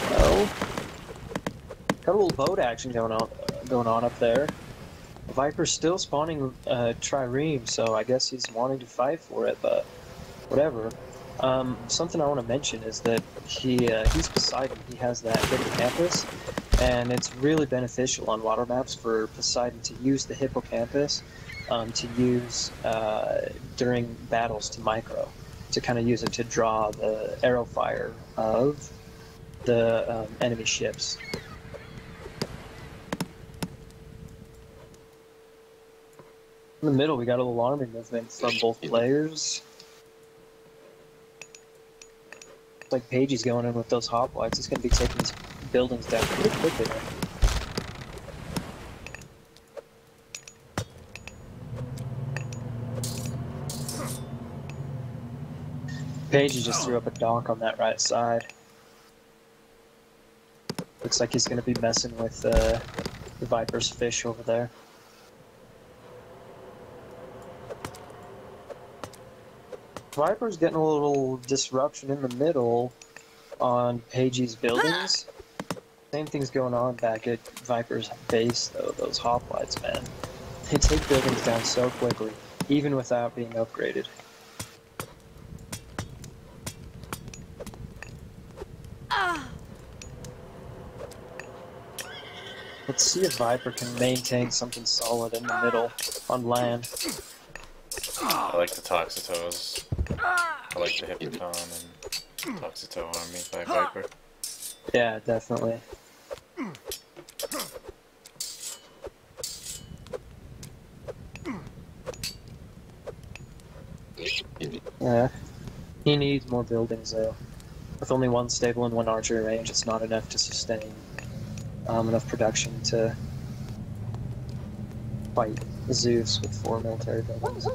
Well, got a little boat action going on up there. Viper's still spawning trireme, so I guess he's wanting to fight for it, but whatever. Something I want to mention is that he's Poseidon. He has that hippocampus, and it's really beneficial on water maps for Poseidon to use the hippocampus to use during battles to micro, to kind of use it to draw the arrow fire of the enemy ships. In the middle, we got a little army movement from both players. It's like Paigey's going in with those hoplites. He's going to be taking these buildings down pretty quickly. Paigey just threw up a dock on that right side. Looks like he's going to be messing with the Viper's fish over there. Viper's getting a little disruption in the middle on Paigey's buildings. Same thing's going on back at Viper's base, though. Those hoplites, man. They take buildings down so quickly, even without being upgraded. Let's see if Viper can maintain something solid in the middle on land. I like the Toxotos. collect the Hippocon and Toxito army by Viper. Yeah, definitely. Yeah. He needs more buildings though. With only one stable and one archer range, it's not enough to sustain enough production to fight Zeus with 4 military buildings.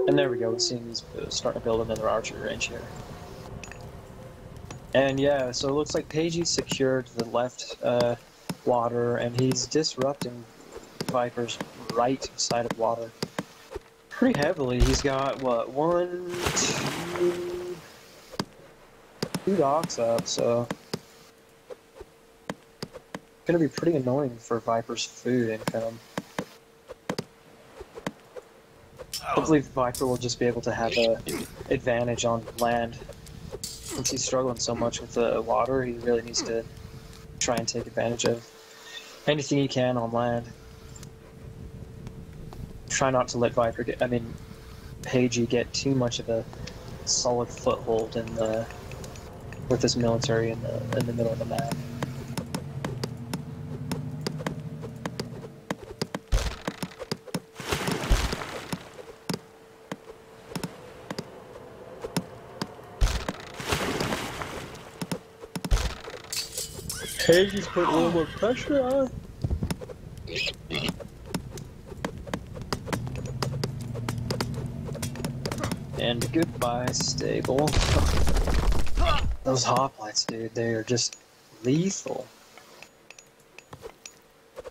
And there we go, we're seeing he's starting to build another archer range here. And yeah, so it looks like Paigey secured the left water, and he's disrupting Viper's right side of water pretty heavily. He's got, what, 1, 2 docks up, so it's gonna be pretty annoying for Viper's food income. Hopefully Viper will just be able to have a advantage on land. Since he's struggling so much with the water, he really needs to try and take advantage of anything he can on land. Try not to let Viper get, Paigey get too much of a solid foothold in the with his military in the middle of the map. Paigey's put a little more pressure on. And goodbye, stable. Those hoplites, dude, they are just lethal.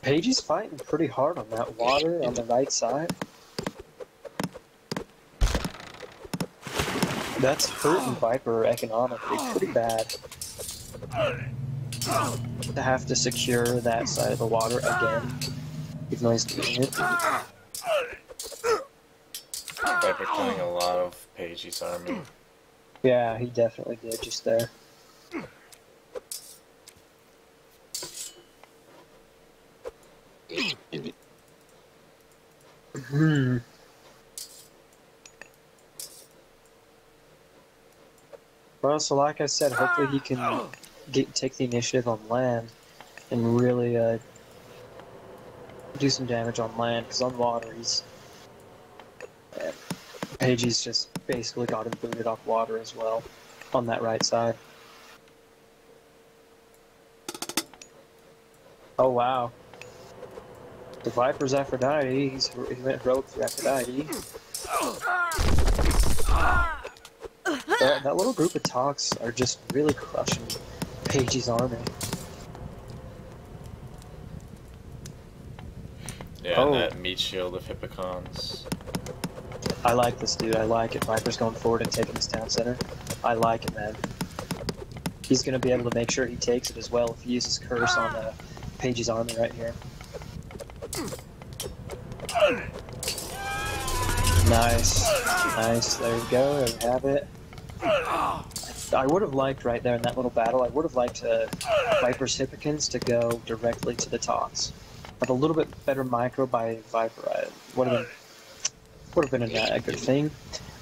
Paigey's fighting pretty hard on that water on the right side. That's hurting Viper economically pretty bad. To have to secure that side of the water again, even though he's doing it. Viper killing a lot of Paigey's army. Yeah, he definitely did just there. Well, so like I said, hopefully he can take the initiative on land and really do some damage on land, because on water he's Paigey's just basically got him booted off water as well on that right side. Oh wow. The Viper's Aphrodite, he went heroic for Aphrodite. That little group of Tox are just really crushing Paigey's army. Yeah, and that meat shield of Hippocons. I like this dude, I like it. Viper's going forward and taking this town center. I like it, man. He's going to be able to make sure he takes it as well if he uses Curse on Paigey's army right here. Nice. Nice, there we go, there we have it. I would have liked right there in that little battle, I would have liked Viper's Hippocons to go directly to the Tox. With a little bit better micro by Viper, would have been a good thing.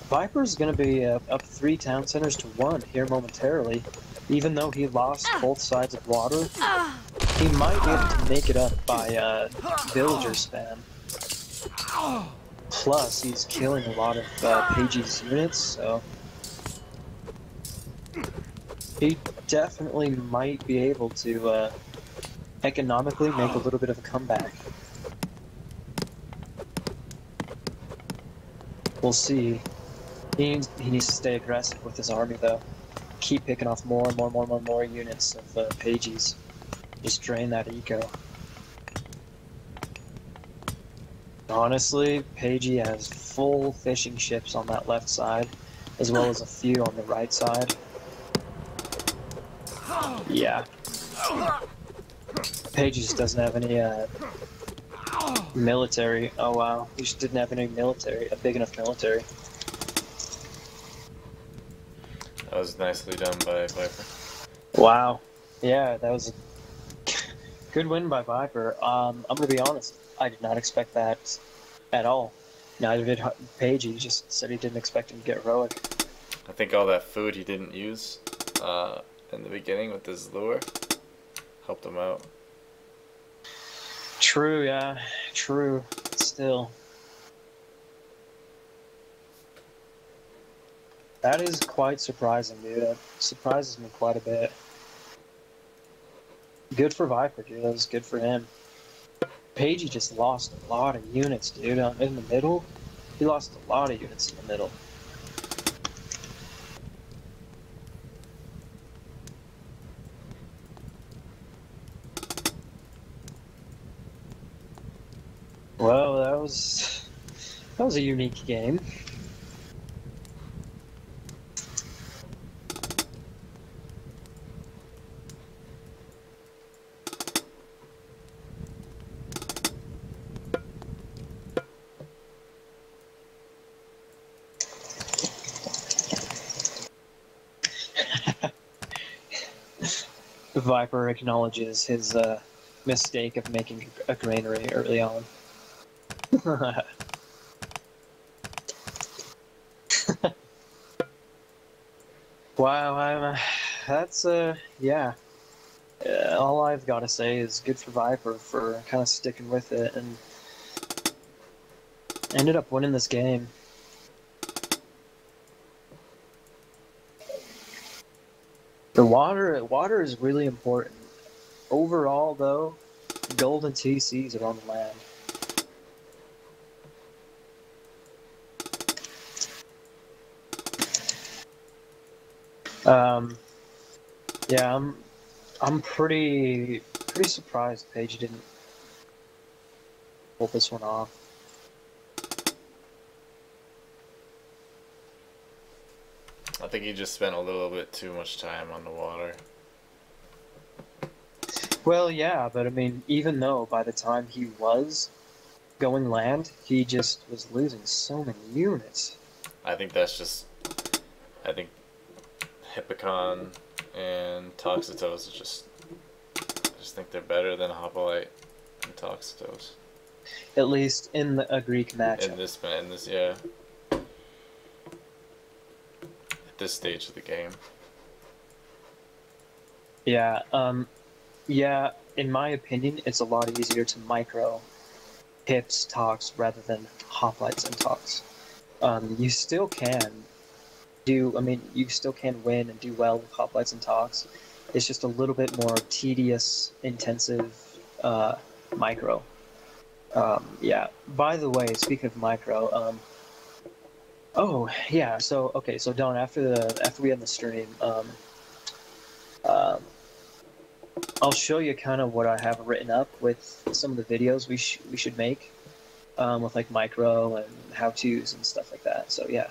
Viper's going to be up 3 town centers to 1 here momentarily. Even though he lost both sides of water, he might be able to make it up by villager spam. Plus, he's killing a lot of Paigey's units, so he definitely might be able to economically make a little bit of a comeback. We'll see. He needs to stay aggressive with his army, though. Keep picking off more and more units of Paigey's. Just drain that eco. Honestly, Paigey has full fishing ships on that left side, as well as a few on the right side. Yeah. Paigey just doesn't have any military. Oh wow, he just didn't have any military, a big enough military. That was nicely done by Viper. Wow. Yeah, that was a good win by Viper. I'm gonna be honest, I did not expect that at all. Neither did Paigey. He just said he didn't expect him to get heroic. I think all that food he didn't use in the beginning with his lure helped him out. True, yeah, true. Still, that is quite surprising, dude. That surprises me quite a bit. Good for Viper, dude. That was good for him. Paigey just lost a lot of units, dude. In the middle, he lost a lot of units in the middle. Well, that was a unique game. Viper acknowledges his mistake of making a granary early on. Wow, that's yeah. All I've got to say is good for Viper for kind of sticking with it and ended up winning this game. The water is really important. Overall, though, golden TCs are on the land. Yeah, I'm pretty surprised Paige didn't pull this one off. I think he just spent a little bit too much time on the water. Well, yeah, but I mean, even though by the time he was going land, he just was losing so many units. I think that's just. I think Hippocon and Toxotos are just. I just think they're better than Hoplite and Toxotos. At least in a Greek matchup. In this, yeah. At this stage of the game. Yeah, yeah, in my opinion, it's a lot easier to micro Hips, Tox, rather than Hoplites and Tox. You still can you still can win and do well with Hoplites and Tox. It's just a little bit more tedious, intensive micro. Yeah, by the way, speaking of micro, oh, yeah, so, okay, so Don, after we end the stream, I'll show you kind of what I have written up with some of the videos we should make, with like micro and how-tos and stuff like that. So yeah,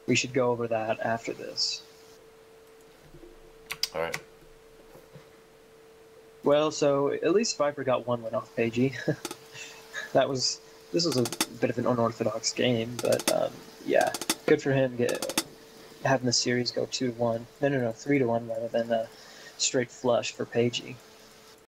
we should go over that after this. All right. Well, so at least Viper got one win off Paigey. This was a bit of an unorthodox game, but yeah, good for him having the series go 2-1. No, 3-1 rather than a straight flush for Paigey.